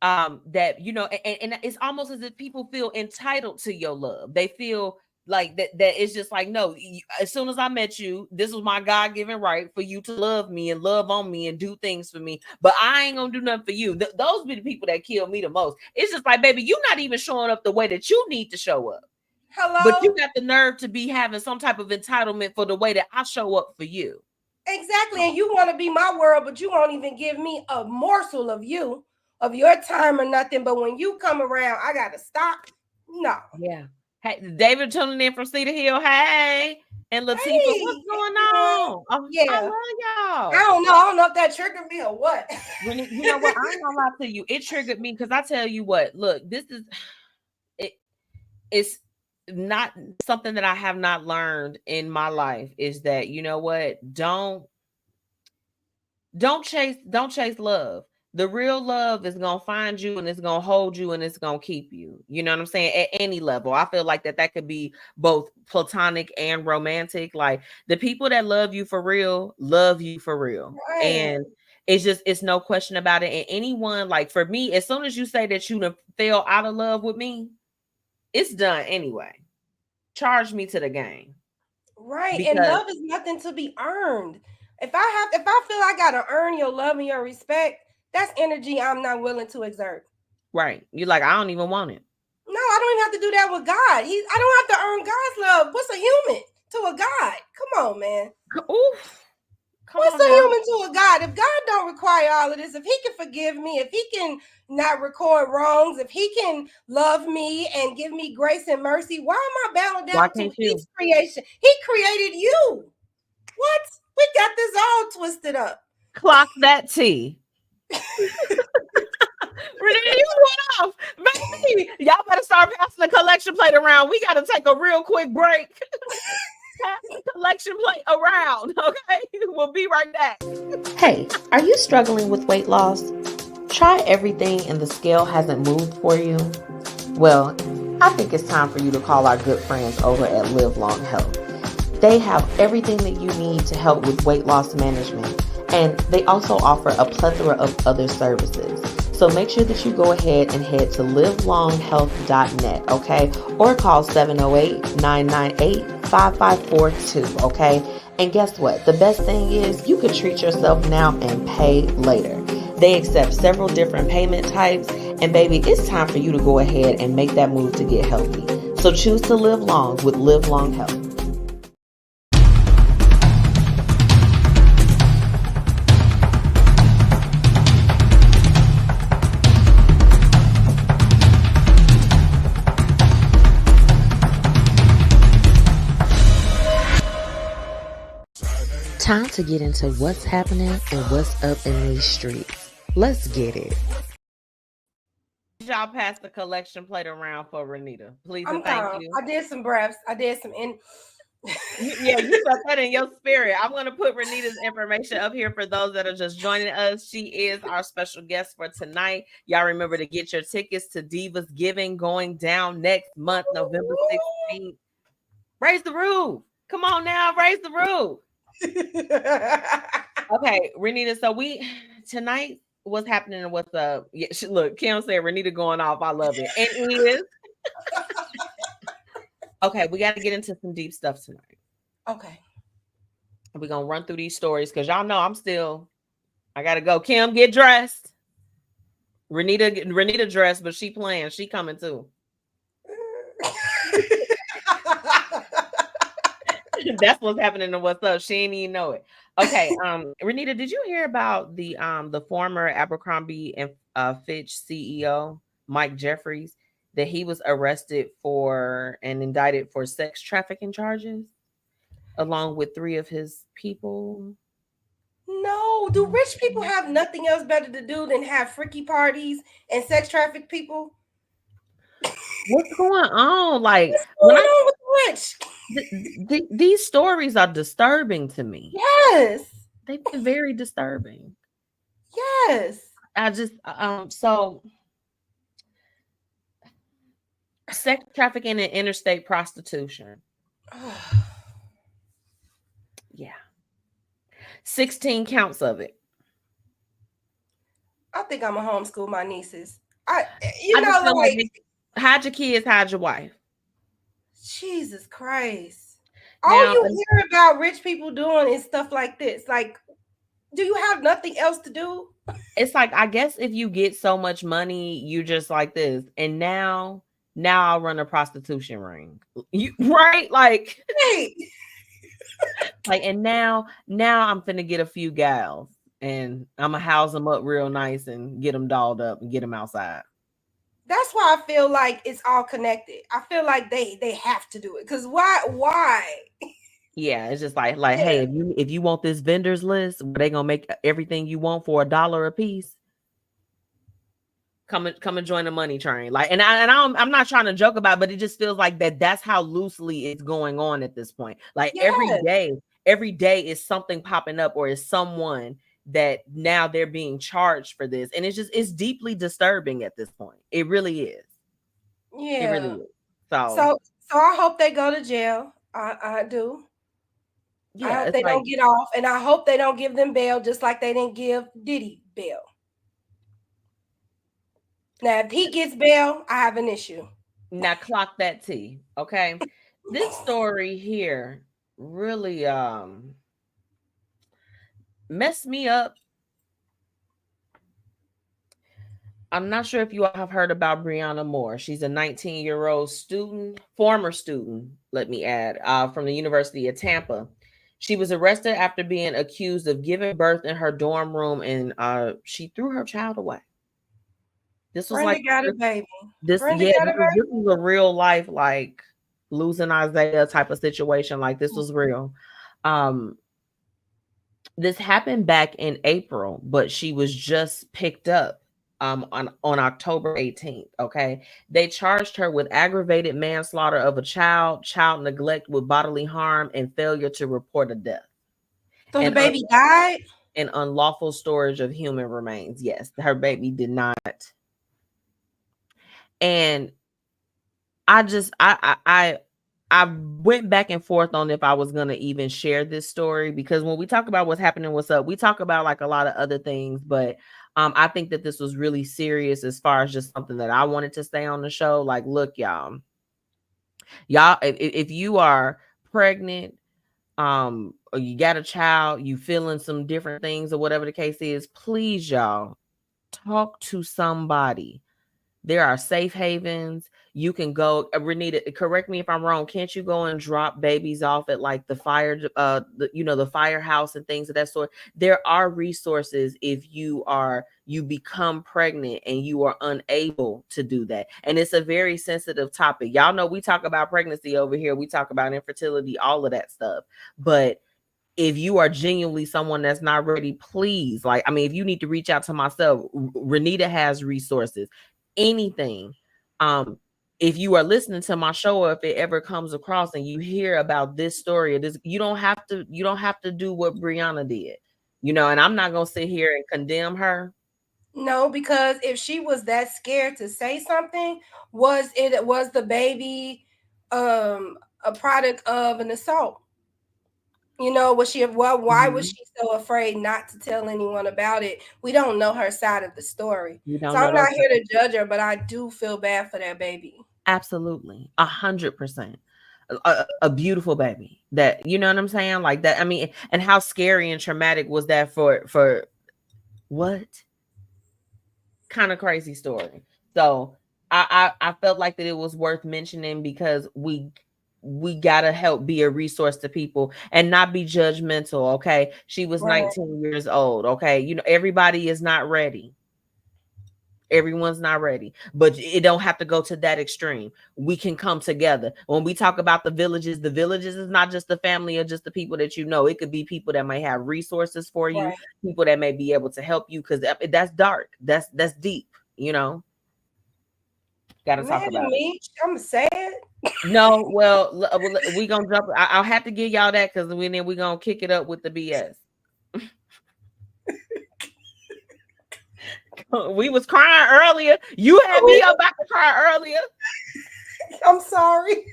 That and it's almost as if people feel entitled to your love. They feel like that it's just like, no, as soon as I met you, this was my God-given right for you to love me and love on me and do things for me, but I ain't gonna do nothing for you. Those be the people that kill me the most. It's just like, baby, you're not even showing up the way that you need to show up, but you Hello. got the nerve to be having some type of entitlement for the way that I show up for you. Exactly. And you want to be my world, but you won't even give me a morsel of you, of your time or nothing. But when you come around, I gotta stop. No. Yeah. Hey, David tuning in from Cedar Hill. Hey. And Latifah, what's Hey, going girl. on? I Yeah. love y'all. I don't know. I don't know if that triggered me or what. Really, you know what? I ain't gonna lie to you. It triggered me because I tell you what, look, this is it's not something that I have not learned in my life, is that, you know what, don't chase love. The real love is gonna find you and it's gonna hold you and it's gonna keep you. You know what I'm saying? At any level. I feel like that could be both platonic and romantic. Like, the people that love you for real love you for real. Right. And it's no question about it. And anyone, like for me, as soon as you say that you done fell out of love with me, it's done anyway. Charge me to the game. Right. And Because love is nothing to be earned. If I feel I gotta earn your love and your respect, that's energy I'm not willing to exert. right. You're like, I don't even want it. No, I don't even have to do that with God. I don't have to earn God's love. What's a human to a God? Come on, man. Oof. What's a human to a God? If God don't require all of this, if he can forgive me, if he can not record wrongs, if he can love me and give me grace and mercy, why am I bowing down to his creation? He created you. What? We got this all twisted up. Clock that T. Renita, you went off. Baby, y'all better start passing the collection plate around. We got to take a real quick break. Pass the collection plate around, okay? We'll be right back. Hey, are you struggling with weight loss? Try everything and the scale hasn't moved for you? Well, I think it's time for you to call our good friends over at Live Long Health. They have everything that you need to help with weight loss management, and they also offer a plethora of other services. So make sure that you go ahead and head to livelonghealth.net, okay? Or call 708-998-5542, okay? And guess what? The best thing is you can treat yourself now and pay later. They accept several different payment types, and baby, it's time for you to go ahead and make that move to get healthy. So choose to live long with Live Long Health. Time to get into what's happening and what's up in these streets. Let's get it. Y'all pass the collection plate around for Renita, please and calm. thank you. I did some breaths. I did some Yeah, you felt that in your spirit. I'm going to put Renita's information up here for those that are just joining us. She is our special guest for tonight. Y'all remember to get your tickets to Divasgiving going down next month, November 16th. Raise the roof. Come on now, raise the roof. Okay, Renita. So tonight, what's happening and what's up? Yeah, look, Kim said Renita going off. I love it. And it is. Okay, we got to get into some deep stuff tonight. Okay. We're going to run through these stories because y'all know I got to go. Kim, get dressed. Renita dressed, but she playing. She coming too. That's what's happening and what's up. She ain't even know it. Okay, Renita, did you hear about the former Abercrombie and Fitch CEO, Mike Jeffries, that he was arrested for and indicted for sex trafficking charges? along with 3 of his people. No, do rich people have nothing else better to do than have freaky parties and sex traffic people? What's going on? Like What's when going on with the rich? these stories are disturbing to me. Yes. They've been very disturbing. Yes. I just so sex trafficking and interstate prostitution. Yeah. 16 counts of it. I think I'm gonna homeschool my nieces. I just feel like hide your kids, hide your wife. Jesus Christ. Now, All you hear about rich people doing is stuff like this. Like, do you have nothing else to do? It's like, I guess if you get so much money, you just like this. And now I'll run a prostitution ring. You right? Like, hey. Like, and now I'm finna get a few gals and I'm gonna house them up real nice and get them dolled up and get them outside. That's why I feel like it's all connected. I feel like they have to do it. Because why? Yeah, it's just like hey, if you want this vendors list where they gonna make everything you want for $1 a piece, come and join the money train. Like, I'm not trying to joke about it, but it just feels like that's how loosely it's going on at this point. Like every day is something popping up, or is someone that now they're being charged for this, and it's deeply disturbing at this point. It really is. Yeah, it really is. So I hope they go to jail. I do. Yeah, I hope they don't get off, and I hope they don't give them bail, just like they didn't give Diddy bail. Now, if he gets bail, I have an issue. Now, clock that T, okay? This story here really messed me up. I'm not sure if you all have heard about Brianna Moore. She's a 19-year-old student, former student, let me add, from the University of Tampa. She was arrested after being accused of giving birth in her dorm room, and she threw her child away. This was Brenda got a baby. This was a real life, like losing Isaiah type of situation. Like, this was real. This happened back in April, but she was just picked up on October 18th. Okay, they charged her with aggravated manslaughter of a child neglect with bodily harm, and failure to report a death. So the baby died? And unlawful storage of human remains. Yes, her baby did not. And I went back and forth on if I was going to even share this story, because when we talk about what's happening, what's up, we talk about like a lot of other things, but I think that this was really serious as far as just something that I wanted to stay on the show. Like, look, y'all, if you are pregnant, or you got a child, you feeling some different things or whatever the case is, please, y'all, talk to somebody. There are safe havens. You can go, Renita, correct me if I'm wrong. Can't you go and drop babies off at like the the firehouse and things of that sort? There are resources if you become pregnant and you are unable to do that. And it's a very sensitive topic. Y'all know we talk about pregnancy over here. We talk about infertility, all of that stuff. But if you are genuinely someone that's not ready, please, if you need to reach out to myself, Renita has resources. Anything. If you are listening to my show, or if it ever comes across and you hear about this story, you don't have to do what Brianna did, and I'm not gonna sit here and condemn her. No, because if she was that scared to say something, was the baby a product of an assault? Why was she so afraid not to tell anyone about it? We don't know her side of the story. So I'm not here to judge her, but I do feel bad for that baby. Absolutely. 100%. A beautiful baby that, you know what I'm saying? Like that. I mean, and how scary and traumatic was that for what? Kind of crazy story. So I felt like that it was worth mentioning, because we gotta help be a resource to people and not be judgmental. Okay, she was 19 years old. Okay, everybody is not ready. Everyone's not ready, but it don't have to go to that extreme. We can come together. When we talk about the villages is not just the family or just the people that you know. It could be people that may have resources for you, Right. people that may be able to help you, because that's dark. That's deep, you know. Got to talk Mad at about it. me. I'm sad. No, well, we gonna jump. I'll have to give y'all that, because then we gonna kick it up with the BS. We was crying earlier. You had me about to cry earlier. I'm sorry.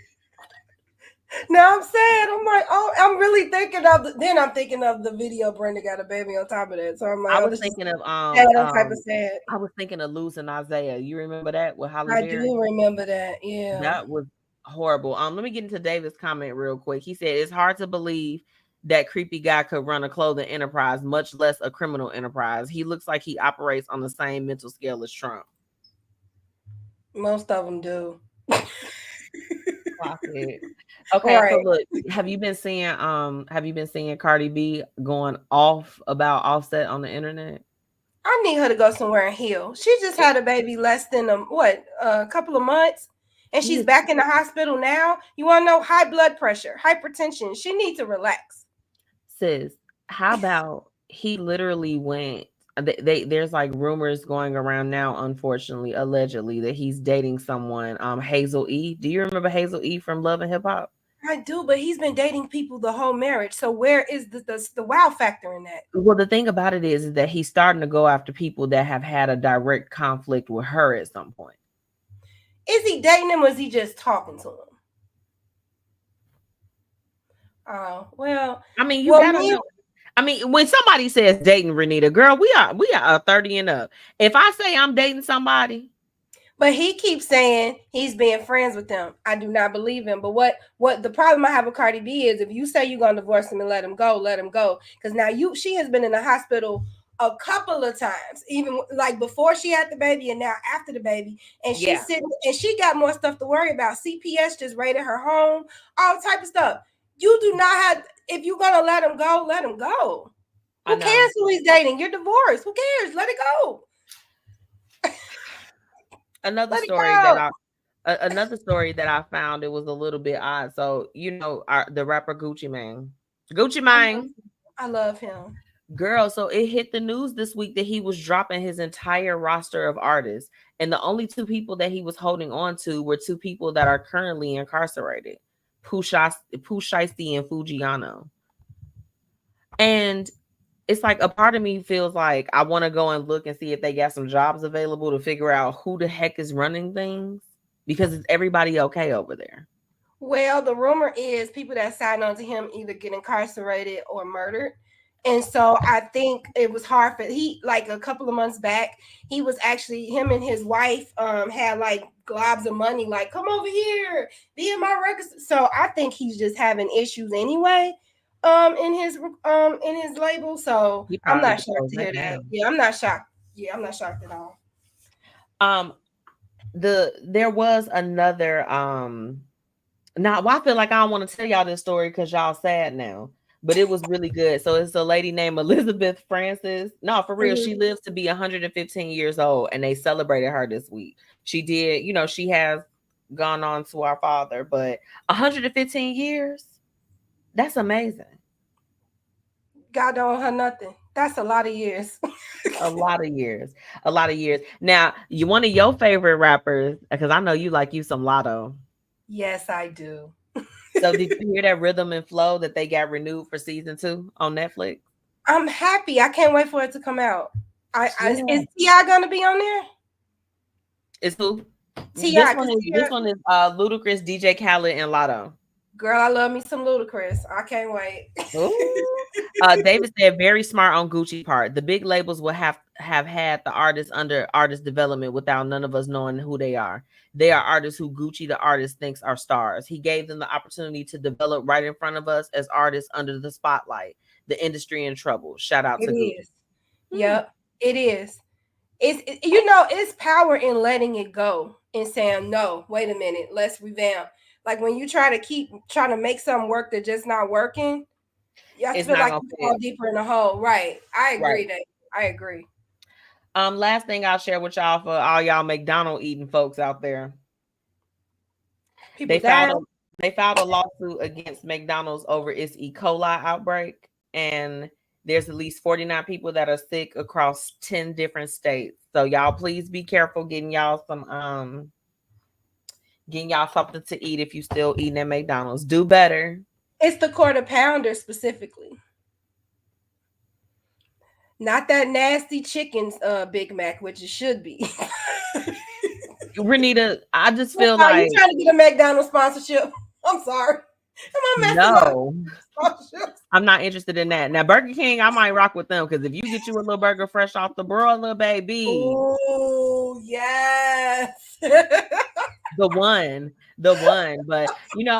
Now I'm sad. I'm like, oh, I'm really thinking of then I'm thinking of the video Brenda got a baby on top of that. So I'm like, I oh, was thinking of type of sad. I was thinking of losing Isaiah. You remember that with Halle I Berry? do remember that. Yeah. That was horrible. Let me get into David's comment real quick. He said it's hard to believe that creepy guy could run a clothing enterprise, much less a criminal enterprise. He looks like he operates on the same mental scale as Trump. Most of them do. Okay, Right. so look, have you been seeing Cardi B going off about Offset on the internet? I need her to go somewhere and heal. She just had a baby less than a couple of months, and she's back in the hospital now. You want to know high blood pressure, hypertension. She needs to relax. Sis, how about he literally went? There's like rumors going around now, unfortunately, allegedly, that he's dating someone, Hazel E. Do you remember Hazel E from Love and Hip Hop? I do, but he's been dating people the whole marriage. So where is the wow factor in that? Well, the thing about it is that he's starting to go after people that have had a direct conflict with her at some point. Is he dating him, or is he just talking to him? Oh, well. I mean, you gotta know. I mean, when somebody says dating, Renita, girl, we are 30 and up. If I say I'm dating somebody, but he keeps saying he's being friends with them, I do not believe him. But what the problem I have with Cardi B is, if you say you're gonna divorce him and let him go. Because now she has been in the hospital a couple of times, even like before she had the baby and now after the baby, and she's sitting and she got more stuff to worry about. CPS just raided her home, all type of stuff. You do not have, if you're gonna let him go, let him go. Who cares who he's dating? You're divorced. Who cares? Let it go. Another story that I found, it was a little bit odd. So you know, the rapper Gucci Mane. I love him. Girl, so it hit the news this week that he was dropping his entire roster of artists, and the only two people that he was holding on to were two people that are currently incarcerated, Pooh Shiesty and Fujiano. And it's like a part of me feels like I want to go and look and see if they got some jobs available to figure out who the heck is running things, because is everybody okay over there? Well, the rumor is people that signed on to him either get incarcerated or murdered. And so I think it was hard for like a couple of months back, he was actually, him and his wife had like globs of money, like, come over here, be in my records. So I think he's just having issues anyway in his label. So I'm not shocked to hear that. Yeah, I'm not shocked. Yeah, I'm not shocked at all. There was another now I feel like I don't want to tell y'all this story because y'all sad now. But it was really good. So it's a lady named Elizabeth Francis. No, for real. She lives to be 115 years old, and they celebrated her this week. She did, you know, she has gone on to our father, but 115 years, that's amazing. God don't owe her nothing. That's a lot of years. A lot of years. Now, one of your favorite rappers, because I know you like you some Lotto. Yes, I do. So did you hear that Rhythm and Flow that they got renewed for season 2 on Netflix? I'm happy. I can't wait for it to come out. Is T.I. gonna be on there? It's who? T.I. This one is Ludacris, DJ Khaled, and Lotto. Girl, I love me some Ludacris. I can't wait. David said very smart on Gucci part. The big labels will have had the artists under artist development without none of us knowing who they are. They are artists who Gucci, the artist, thinks are stars. He gave them the opportunity to develop right in front of us as artists under the spotlight. The industry in trouble. Shout out to Gucci. Yep, it is. It's power in letting it go and saying, no, wait a minute, let's revamp. Like when you try to make something work that's just not working, you have to feel like you fall deeper in the hole. Right. I agree. Last thing I'll share with y'all for all y'all McDonald's eating folks out there. They filed a lawsuit against McDonald's over its E. coli outbreak, and there's at least 49 people that are sick across 10 different states. So y'all please be careful getting y'all something to eat if you still eating at McDonald's. Do better. It's the quarter pounder specifically. Not that nasty chicken Big Mac, which it should be. Renita, I just feel like you trying to get a McDonald's sponsorship. I'm sorry. Am I messing up? I'm not interested in that. Now, Burger King, I might rock with them because if you get you a little burger fresh off the broiler, baby. Oh, yes. the one. But,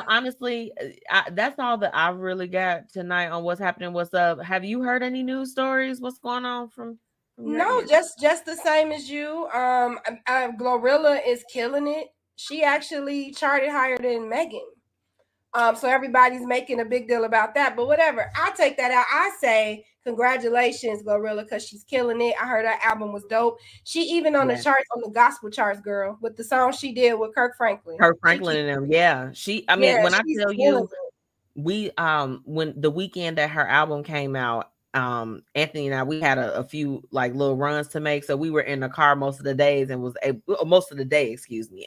honestly, that's all that I really got tonight on what's happening. What's up? Have you heard any news stories? What's going on from No, just the same as you. Glorilla is killing it. She actually charted higher than Megan. So everybody's making a big deal about that, but whatever. I take that out. I say congratulations, Glorilla, because she's killing it. I heard her album was dope. She even on the charts, on the gospel charts, girl, with the song she did with Kirk Franklin. And them, yeah. When I tell you, we when the weekend that her album came out, Anthony and I, we had a few like little runs to make, so we were in the car most of the days and most of the day,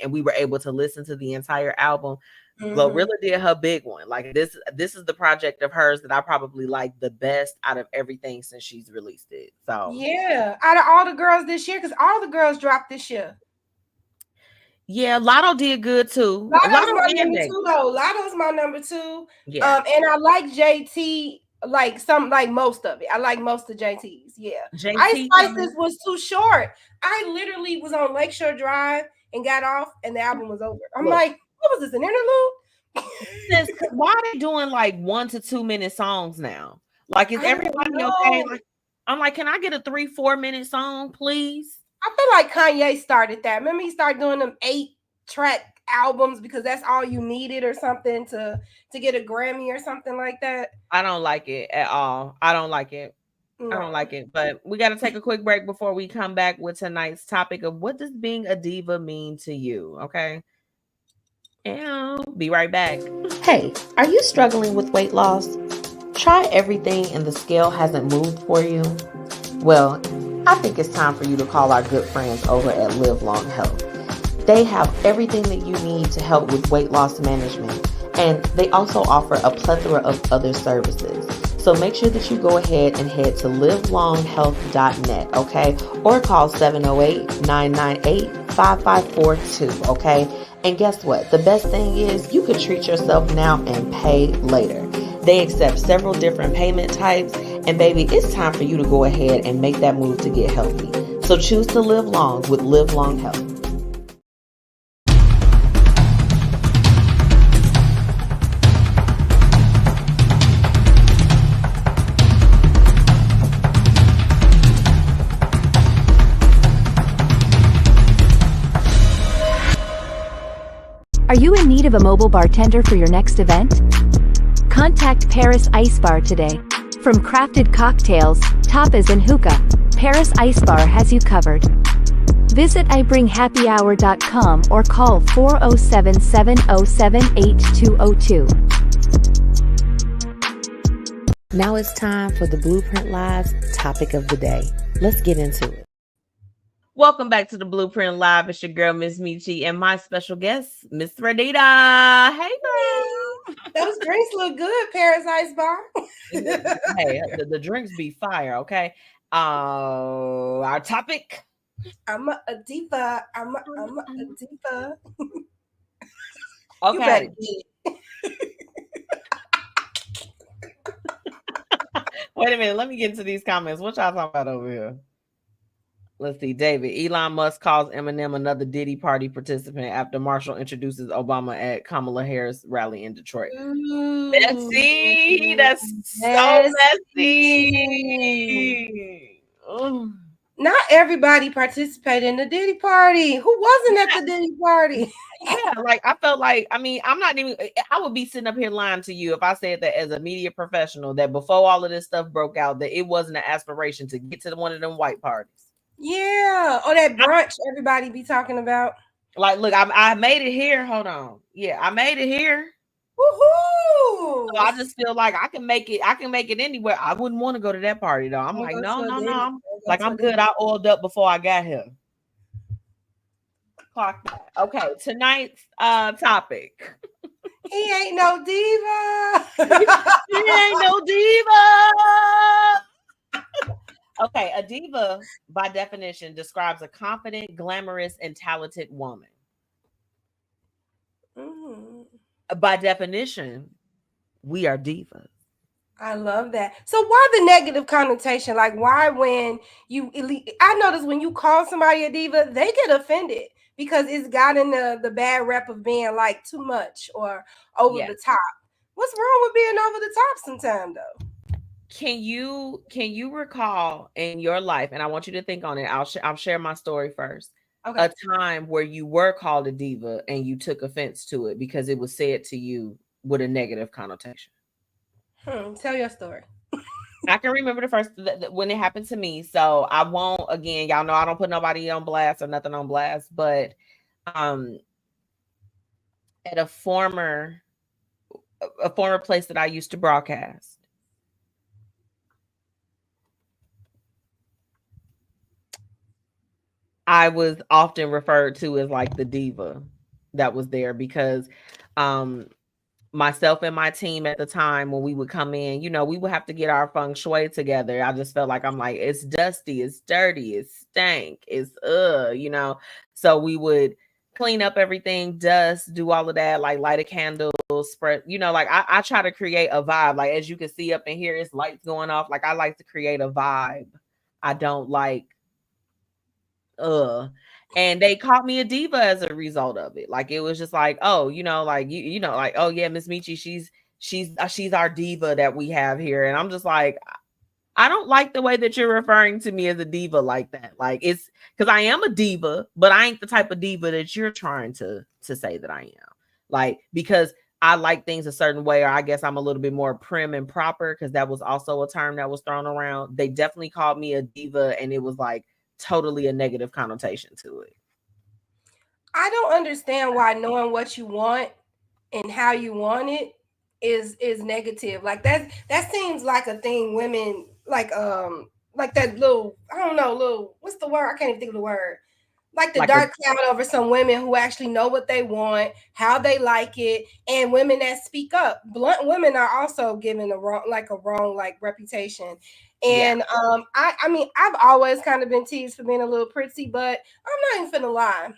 and we were able to listen to the entire album. Glorilla did her big one. Like this is the project of hers that I probably like the best out of everything since she's released it. So yeah, out of all the girls this year, because all the girls dropped this year. Yeah, Lotto did good too. Lotto's my number two, though. Lotto's my number two. Yeah. And I like JT, like most of it. I like most of JT's. Yeah. Ice Spices was too short. I literally was on Lakeshore Drive and got off, and the album was over. I'm like, what was this, an interlude? Why are they doing like 1 to 2 minute songs now? Like, is everybody okay? Like, I'm like, can I get a 3-4 minute song, please? I feel like Kanye started that. Remember, he started doing them 8-track albums because that's all you needed or something to get a Grammy or something like that. I don't like it at all. I don't like it. No. I don't like it. But we got to take a quick break before we come back with tonight's topic of what does being a diva mean to you? Okay. And be right back. Hey, are you struggling with weight loss? Try everything and the scale hasn't moved for you? Well, I think it's time for you to call our good friends over at Live Long Health. They have everything that you need to help with weight loss management, and they also offer a plethora of other services. So make sure that you go ahead and head to livelonghealth.net, okay? Or call 708-998-5542, okay? And guess what? The best thing is you could treat yourself now and pay later. They accept several different payment types, and baby, it's time for you to go ahead and make that move to get healthy. So choose to live long with Live Long Health. Are you in need of a mobile bartender for your next event? Contact Paris Ice Bar today. From crafted cocktails, tapas and hookah, Paris Ice Bar has you covered. Visit ibringhappyhour.com or call 407-707-8202. Now it's time for the Blueprint Live's topic of the day. Let's get into it. Welcome back to the Blueprint Live. It's your girl, MzMetchi, and my special guest, Miss Renita. Hey, girl. Those drinks look good, Paris Ice Bar. Hey, the drinks be fire, okay? Our topic. I'm a diva. I'm a diva. Okay. You better get it. Wait a minute. Let me get into these comments. What y'all talking about over here? Let's see, David. Elon Musk calls Eminem another Diddy party participant after Marshall introduces Obama at Kamala Harris rally in Detroit. Messy. That's so messy. Not everybody participated in the Diddy party. Who wasn't at the Diddy party? Yeah, like I felt like, I would be sitting up here lying to you if I said that as a media professional that before all of this stuff broke out, that it wasn't an aspiration to get to one of them white parties. Yeah. Or that brunch everybody be talking about. Like, look, I made it here. Hold on. Yeah, I made it here. So Woohoo! I just feel like I can make it. I can make it anywhere. I wouldn't want to go to that party though. I'm Don't like, go no, to a no, no. Diddy. I'm Don't go like, to I'm a good. Diddy. I oiled up before I got here. Clock that. Okay, tonight's topic. He ain't no diva. She ain't no diva. Okay, a diva, by definition, describes a confident, glamorous, and talented woman. Mm, By definition, we are divas. I love that. So why the negative connotation? Like why when I notice when you call somebody a diva, they get offended because it's gotten the bad rep of being like too much or over Yeah. the top. What's wrong with being over the top sometime though? Can you recall in your life, and I want you to think on it. I'll share my story first. Okay. A time where you were called a diva and you took offense to it because it was said to you with a negative connotation. Tell your story. I can remember the first when it happened to me. So I won't, again, y'all know I don't put nobody on blast or nothing on blast, but um at a former place that I used to broadcast, I was often referred to as like the diva that was there because um myself and my team at the time, when we would come in, we would have to get our feng shui together. I just felt like, I'm like, it's dusty, it's dirty, it's stank, it's so we would clean up everything, dust, do all of that, like light a candle, spread, like I try to create a vibe. Like, as you can see up in here, it's lights going off. Like, I like to create a vibe. I don't like and they called me a diva as a result of it. Like, it was just like, oh, like like, oh yeah, MzMetchi, she's our diva that we have here. And I'm just like, I don't like the way that you're referring to me as a diva like that. Like, it's because I am a diva, but I ain't the type of diva that you're trying to say that I am. Like, because I like things a certain way, or I guess I'm a little bit more prim and proper, because that was also a term that was thrown around. They definitely called me a diva, and it was like totally a negative connotation to it. I don't understand why knowing what you want and how you want it is negative. Like that seems like a thing women like that little, I don't know, little, what's the word? I can't even think of the word. Like the Like dark cloud over some women who actually know what they want, how they like it, and women that speak up. Blunt women are also given a wrong like reputation. And I mean, I've always kind of been teased for being a little pretty, but I'm not even finna lie.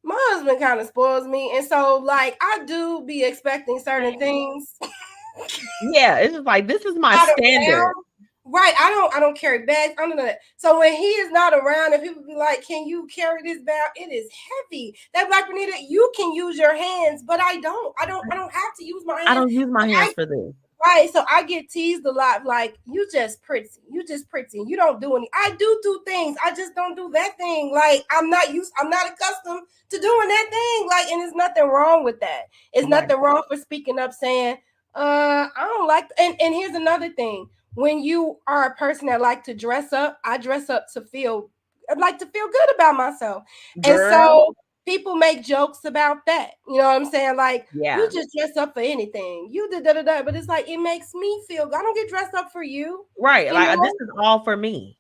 My husband kind of spoils me, and so like I do be expecting certain things. Yeah, it's just like, this is my standard. Right. I don't carry bags. I don't know that. So when he is not around and people be like, can you carry this bag? It is heavy. That Black Renita, you can use your hands, but I don't have to use my hands. I don't use my hands for this. Right. So I get teased a lot, like, you just pretty. You just pretty. You don't do any. I do things. I just don't do that thing. Like, I'm not accustomed to doing that thing. Like, and there's nothing wrong with that. It's nothing wrong for speaking up, saying, I don't like, and here's another thing. When you are a person that like to dress up, I dress up to feel good about myself. Girl. And so people make jokes about that. You know what I'm saying? Like, yeah, you just dress up for anything. You did da. But it's like, it makes me feel good. I don't get dressed up for you. Right. Like, this is all for me.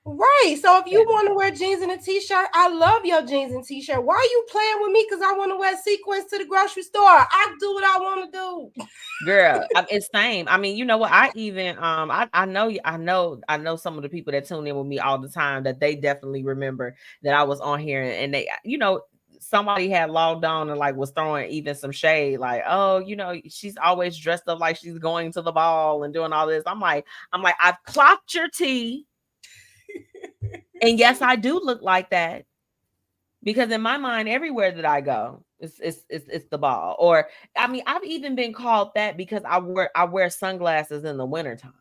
Right. So if you want to wear jeans and a t-shirt, I love your jeans and t-shirt. Why are you playing with me? Because I want to wear sequins to the grocery store. I do what I want to do. Girl, it's same. I mean, you know what? I even I know some of the people that tune in with me all the time, that they definitely remember that I was on here, and they, somebody had logged on and like was throwing even some shade, like, oh, she's always dressed up like she's going to the ball and doing all this. I'm like, I've clocked your tea. And yes, I do look like that, because in my mind, everywhere that I go, it's the ball. Or, I mean, I've even been called that because I wear sunglasses in the wintertime.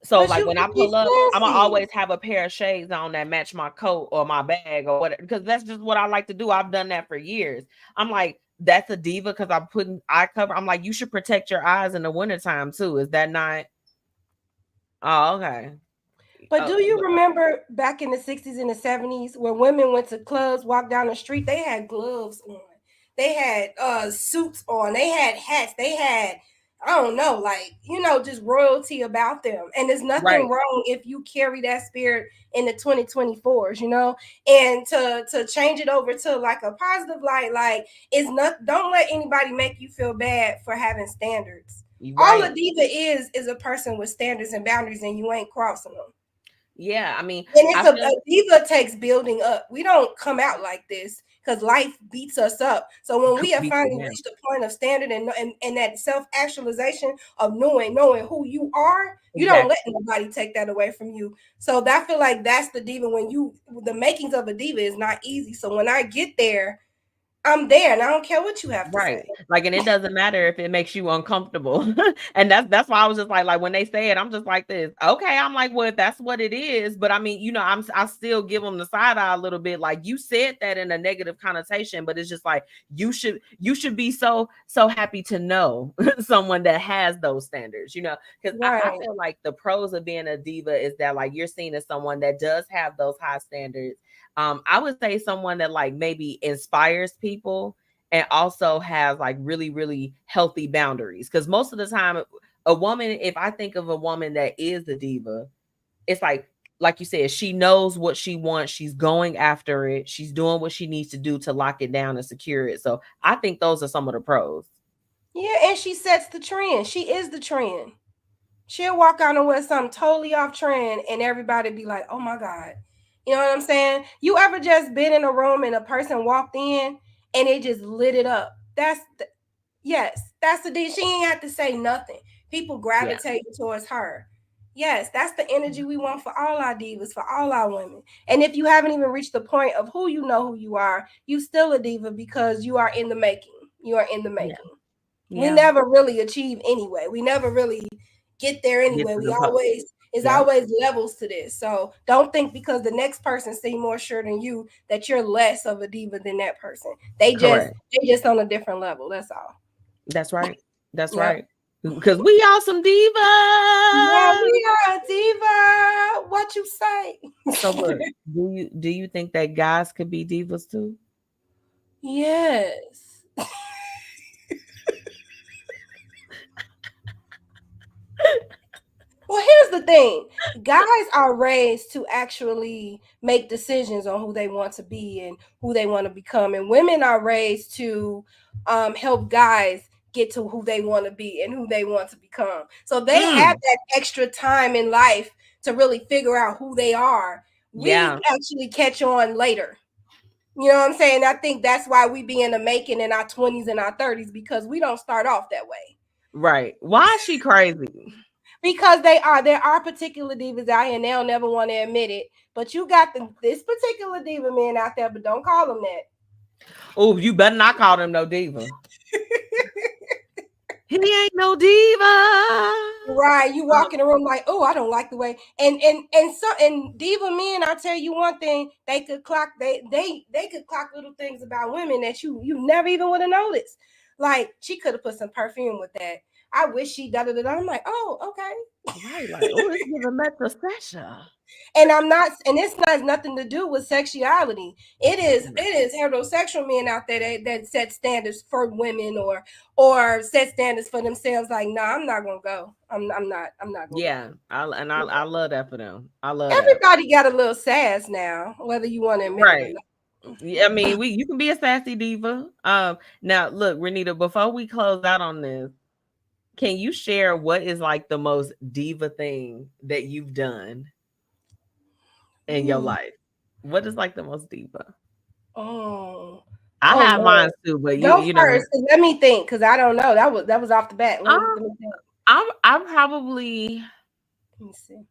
So like, when I pull up, I'm gonna always have a pair of shades on that match my coat or my bag or whatever, because that's just what I like to do. I've done that for years. I'm like, that's a diva because I'm putting eye cover. I'm like, you should protect your eyes in the wintertime too. Is that not? Oh, okay. But do you remember back in the 60s and the 70s where women went to clubs, walked down the street, they had gloves on. They had suits on. They had hats. They had, I don't know, like, just royalty about them. And there's nothing wrong if you carry that spirit in the 2024s, and to change it over to like a positive light, like it's not, don't let anybody make you feel bad for having standards. All a diva is a person with standards and boundaries, and you ain't crossing them. Yeah, I mean, and it's a diva takes building up. We don't come out like this because life beats us up. So when we have finally reached the point of standard and that self-actualization of knowing who you are, you don't let nobody take that away from you. So I feel like that's the diva. The makings of a diva is not easy. So when I get there, I'm there, and I don't care what you have to say. Like, and it doesn't matter if it makes you uncomfortable. And that's why I was just like when they say it, I'm just like this. Okay, I'm like, well, if that's what it is. But I mean, I still give them the side eye a little bit. Like, you said that in a negative connotation, but it's just like you should be so happy to know someone that has those standards, because I feel like the pros of being a diva is that like you're seen as someone that does have those high standards. I would say someone that like maybe inspires people and also has like really, really healthy boundaries. Because most of the time, a woman, if I think of a woman that is a diva, it's like you said, she knows what she wants. She's going after it. She's doing what she needs to do to lock it down and secure it. So I think those are some of the pros. Yeah, and she sets the trend. She is the trend. She'll walk out and wear something totally off trend, and everybody be like, "Oh my God." You know what I'm saying? You ever just been in a room and a person walked in and it just lit it up? Yes, that's the deal. She ain't have to say nothing. People gravitate towards her. Yes, that's the energy we want for all our divas, for all our women. And if you haven't even reached the point of who you are, you still a diva because you are in the making. You are in the making. Yeah. We never really achieve anyway. We never really get there anyway. It's always levels to this. So don't think because the next person seems more sure than you that you're less of a diva than that person. They just on a different level. That's all. That's right. That's right. Because we are some divas. Yeah, we are a diva. What you say? So look, do you think that guys could be divas too? Yes. Well, here's the thing. Guys are raised to actually make decisions on who they want to be and who they want to become. And women are raised to help guys get to who they want to be and who they want to become. So they have that extra time in life to really figure out who they are. We actually catch on later. You know what I'm saying? I think that's why we be in the making in our 20s and our 30s, because we don't start off that way. Right. Why is she crazy? Because there are particular divas out here and they'll never want to admit it. But you got this particular diva man out there, but don't call them that. Oh, you better not call him no diva. He ain't no diva. Right. You walk in the room like, oh, I don't like the way. And diva men, I'll tell you one thing, they could clock they could clock little things about women that you never even would have noticed. Like, she could have put some perfume with that. I wish she da da da. I'm like, oh, okay. Right, like, oh, it's giving metrosexual. And it's not nothing to do with sexuality. It is heterosexual men out there that set standards for women or set standards for themselves. Like, nah, I'm not gonna go. I'm not gonna go. I love that for them. I love everybody got a little sass now, whether you want to admit it or not. Yeah, I mean, you can be a sassy diva. Now look, Renita, before we close out on this, can you share what is like the most diva thing that you've done in your life? What is like the most diva? I have mine too, but you first. Know. Let me think, because I don't know. That was off the bat. Let me think. I'm probably. Let me see.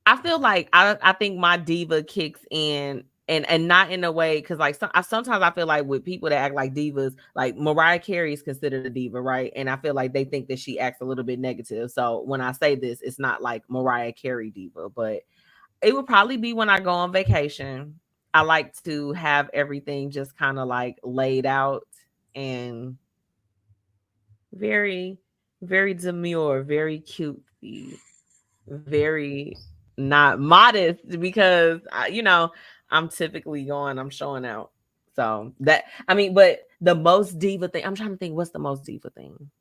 I feel like I think my diva kicks in. And not in a way, because like sometimes I feel like with people that act like divas, like Mariah Carey is considered a diva, right? And I feel like they think that she acts a little bit negative. So when I say this, it's not like Mariah Carey diva, but it would probably be when I go on vacation. I like to have everything just kind of like laid out and very, very demure, very cutesy, very not modest because I'm typically I'm showing out. So that, I mean, but the most diva thing, I'm trying to think, what's the most diva thing?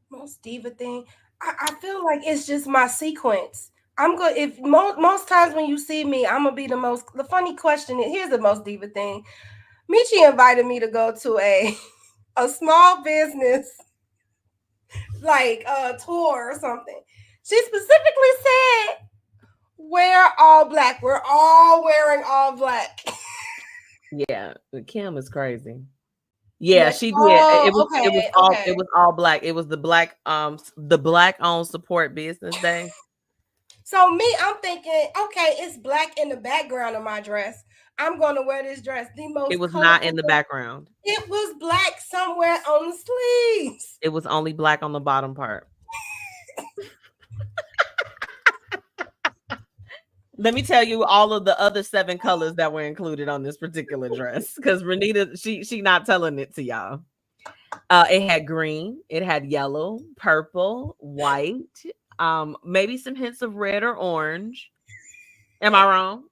Most diva thing. I feel like it's just my sequence. I'm good. If most times when you see me, I'm gonna be the funny question is, here's the most diva thing. Michi invited me to go to a small business like a tour or something. She specifically said, wear all black. We're all wearing all black. Yeah, Kim is crazy. Yeah, Yes. she did. Oh, It was okay. all black. It was the black owned support business day. So me, I'm thinking, okay, it's black in the background of my dress. I'm going to wear this dress. The most It was colorful not in the background. It was black somewhere on the sleeves. It was only black on the bottom part. Let me tell you all of the other 7 colors that were included on this particular dress, because Renita, she not telling it to y'all. It had green, it had yellow, purple, white, maybe some hints of red or orange. Am I wrong?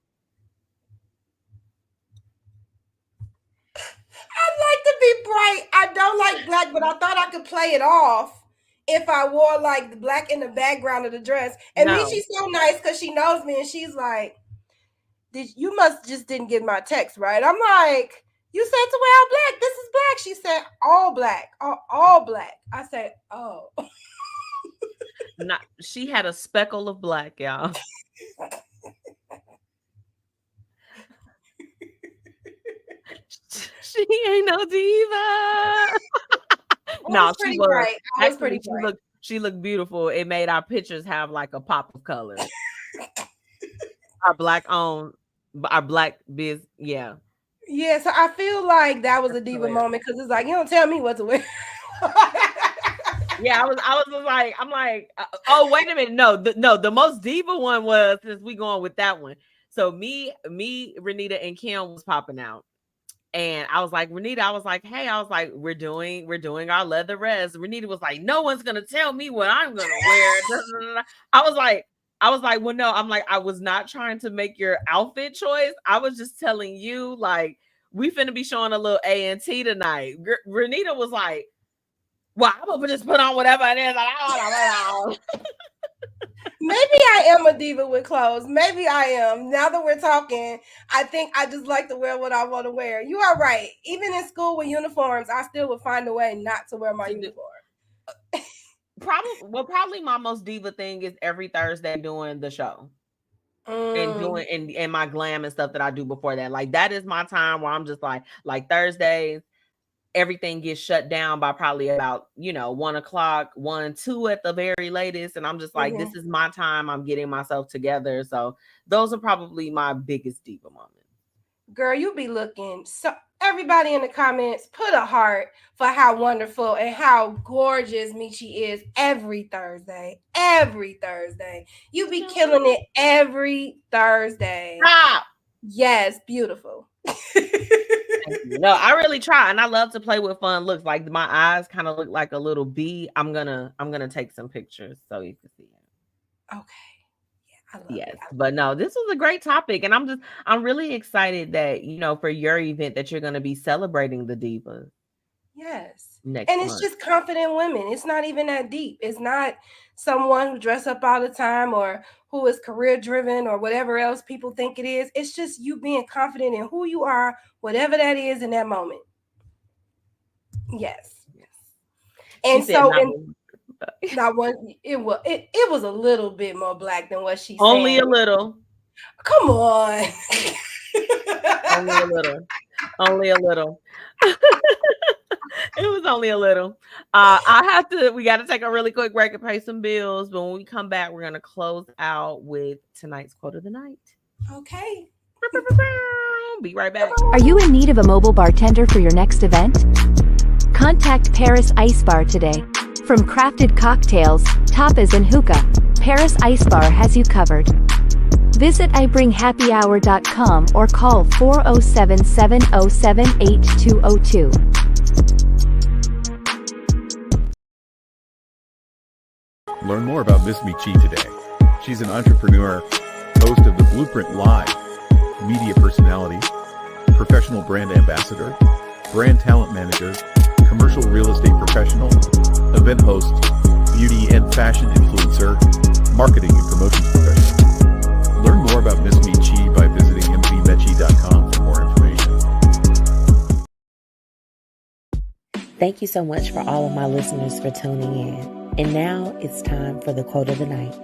I like to be bright. I don't like black, but I thought I could play it off if I wore like the black in the background of the dress. And No. me, she's so nice because she knows me, and she's like, you must just didn't get my text right. I'm like, you said to wear all black. This is black. She said all black, all black. I said, oh. She had a speckle of black, y'all. She ain't no diva. No, she was bright. Actually, she looked beautiful. It made our pictures have like a pop of color. Our black biz, yeah. Yeah, so I feel like that was a diva moment because it's like, you don't tell me what to wear. Yeah, I was like, I'm like, oh, wait a minute. No, the most diva one was, since we going with that one. So me, Renita, and Kim was popping out. And I was like, Renita, I was like, hey, we're doing our leather res. Renita was like, no one's gonna tell me what I'm gonna wear. I was like, well, no, I'm like, I was not trying to make your outfit choice. I was just telling you, like, we finna be showing a little A&T tonight. Renita was like, well, I'm gonna just put on whatever it is. Maybe I am a diva with clothes. Maybe I am. Now that we're talking, I think I just like to wear what I want to wear. You are right. Even in school with uniforms, I still would find a way not to wear my uniform. Probably my most diva thing is every Thursday doing the show. And doing and my glam and stuff that I do before that. Like, that is my time where I'm just like Thursdays, everything gets shut down by probably about 1 o'clock, 1, 2 at the very latest, and I'm just like, this is my time. I'm getting myself together. So those are probably my biggest diva moments. Girl, you be looking so. Everybody in the comments, put a heart for how wonderful and how gorgeous Michi is every Thursday. Every Thursday, you be killing it every Thursday. Stop. Yes, beautiful. No, I really try, and I love to play with fun looks. Like, my eyes kind of look like a little bee. I'm gonna take some pictures so you can see it. Okay. Yeah, I love it. But no, this was a great topic, and I'm really excited that for your event that you're gonna be celebrating the divas. Yes. Next and month. It's just confident women. It's not even that deep. It's not someone who dress up all the time or who is career driven or whatever else people think it is. It's just you being confident in who you are, whatever that is in that moment. Yes. And so it was a little bit more black than what she said. Only a little. Come on. Only a little. Only a little. It was only a little. We got to take a really quick break and pay some bills. But when we come back, we're going to close out with tonight's quote of the night. Okay. Be right back. Are you in need of a mobile bartender for your next event? Contact Paris Ice Bar today. From crafted cocktails, tapas and hookah, Paris Ice Bar has you covered. Visit ibringhappyhour.com or call 407-707-8202. Learn more about MzMetchi today. She's an entrepreneur, host of the Blueprint Live, media personality, professional brand ambassador, brand talent manager, commercial real estate professional, event host, beauty and fashion influencer, marketing and promotions professional. Learn more about MzMetchi by visiting MzMetchi.com for more information. Thank you so much for all of my listeners for tuning in. And now it's time for the quote of the night.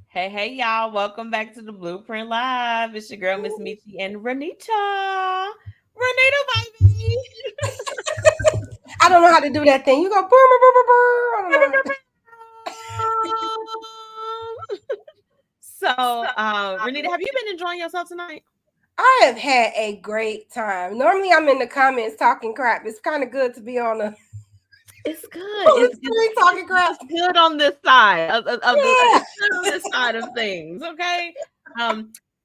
Hey, y'all. Welcome back to the Blueprint Live. It's your girl, MzMetchi and Renita. Renita, baby. I don't know how to do that thing. You go, brr, brr, brr, brr, brr. I don't know. So, Renita, have you been enjoying yourself tonight? I have had a great time. Normally, I'm in the comments talking crap. It's kind of good to be on the. It's good. It's talking crap. It's good on this side of it's good on this side of things. Okay.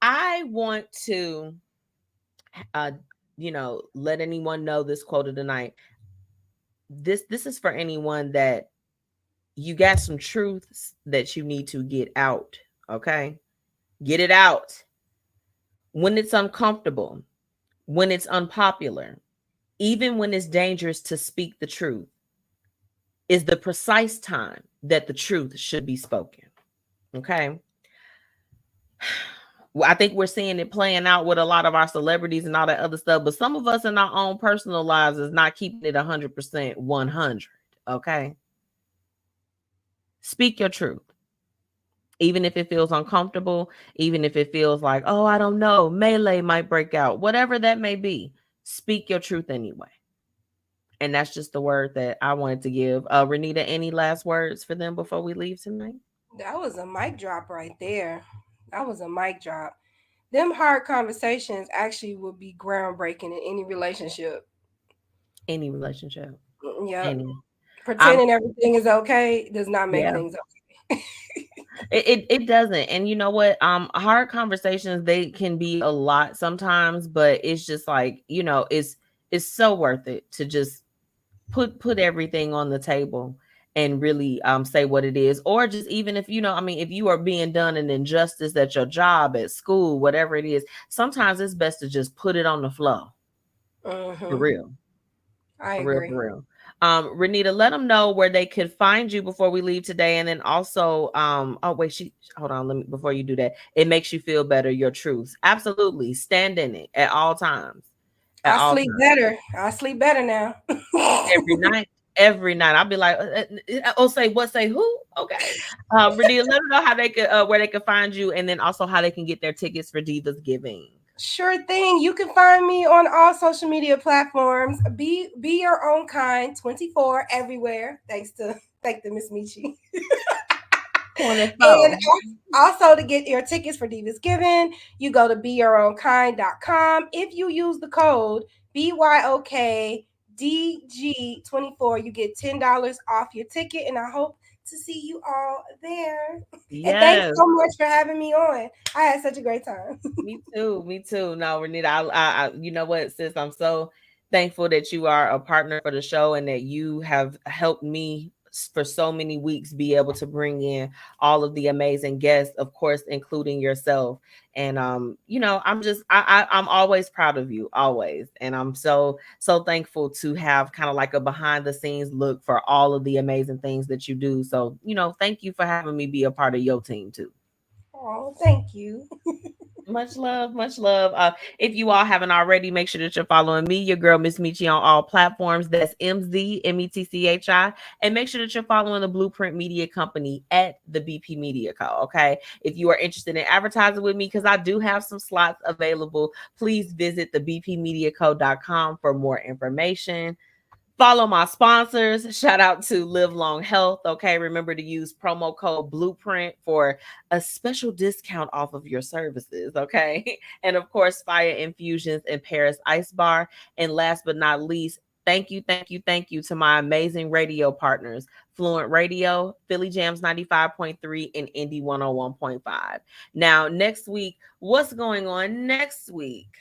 I want to, let anyone know this quote of the night. This is for anyone that you got some truths that you need to get out. Okay, get it out when it's uncomfortable, when it's unpopular, even when it's dangerous to speak the truth. Is the precise time that the truth should be spoken. Okay. Well, I think we're seeing it playing out with a lot of our celebrities and all that other stuff, but some of us in our own personal lives is not keeping it 100% 100. Okay. Speak your truth. Even if it feels uncomfortable, even if it feels like, oh, I don't know, melee might break out, whatever that may be, speak your truth anyway. And that's just the word that I wanted to give. Renita, any last words for them before we leave tonight? That was a mic drop right there. That was a mic drop. Them hard conversations actually would be groundbreaking in any relationship. Any relationship. Yeah. Pretending everything is okay does not make things okay. It doesn't. And you know what? Hard conversations, they can be a lot sometimes, but it's just like, it's so worth it to just put everything on the table and really say what it is. Or just even if if you are being done an injustice at your job, at school, whatever it is, sometimes it's best to just put it on the floor. For real. I agree. For real. Renita, let them know where they could find you before we leave today. And then also, hold on, before you do that, it makes you feel better, your truths. Absolutely. Stand in it at all times. I sleep better now. Every night. I'll be like, say who? Okay. Renita, let them know how they could where they can find you, and then also how they can get their tickets for Divasgiving. Sure thing. You can find me on all social media platforms. Be your own kind 24 everywhere. Thanks to MzMetchi. And also to get your tickets for Divasgiving, you go to beyourownkind.com. If you use the code BYOKDG24, you get $10 off your ticket, and I hope to see you all there. Yes. And thanks so much for having me on. I had such a great time. Me too. No, Renita, I you know what, sis, I'm so thankful that you are a partner for the show and that you have helped me for so many weeks be able to bring in all of the amazing guests, of course, including yourself. And I'm always proud of you, always. And I'm so thankful to have kind of like a behind the scenes look for all of the amazing things that you do. So, thank you for having me be a part of your team too. Oh, thank you. Much love, much love. If you all haven't already, make sure that you're following me, your girl MzMetchi, on all platforms. That's MzMetchi. And make sure that you're following the Blueprint Media Company at the BP Media Co. Okay. If you are interested in advertising with me, because I do have some slots available, please visit the bpmediaco.com for more information. Follow my sponsors. Shout out to Live Long Health. Okay. Remember to use promo code Blueprint for a special discount off of your services. Okay. And of course, Fiya Infusions and Paris Ice Bar. And last but not least, thank you to my amazing radio partners, Fluent Radio, Philly Jams 95.3, and Indy 101.5. Now, next week, what's going on next week?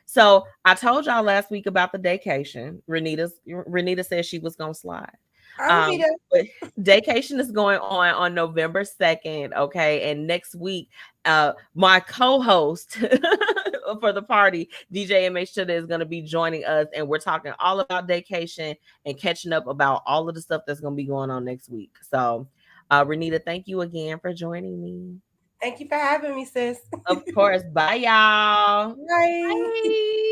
So I told y'all last week about the vacation. Renita said she was gonna slide. I'll be there. But Daycation is going on November 2nd. Okay. And next week, my co-host for the party, DJ MH Chilla, is going to be joining us. And we're talking all about Daycation and catching up about all of the stuff that's going to be going on next week. So, Renita, thank you again for joining me. Thank you for having me, sis. Of course. Bye, y'all. Bye. Bye.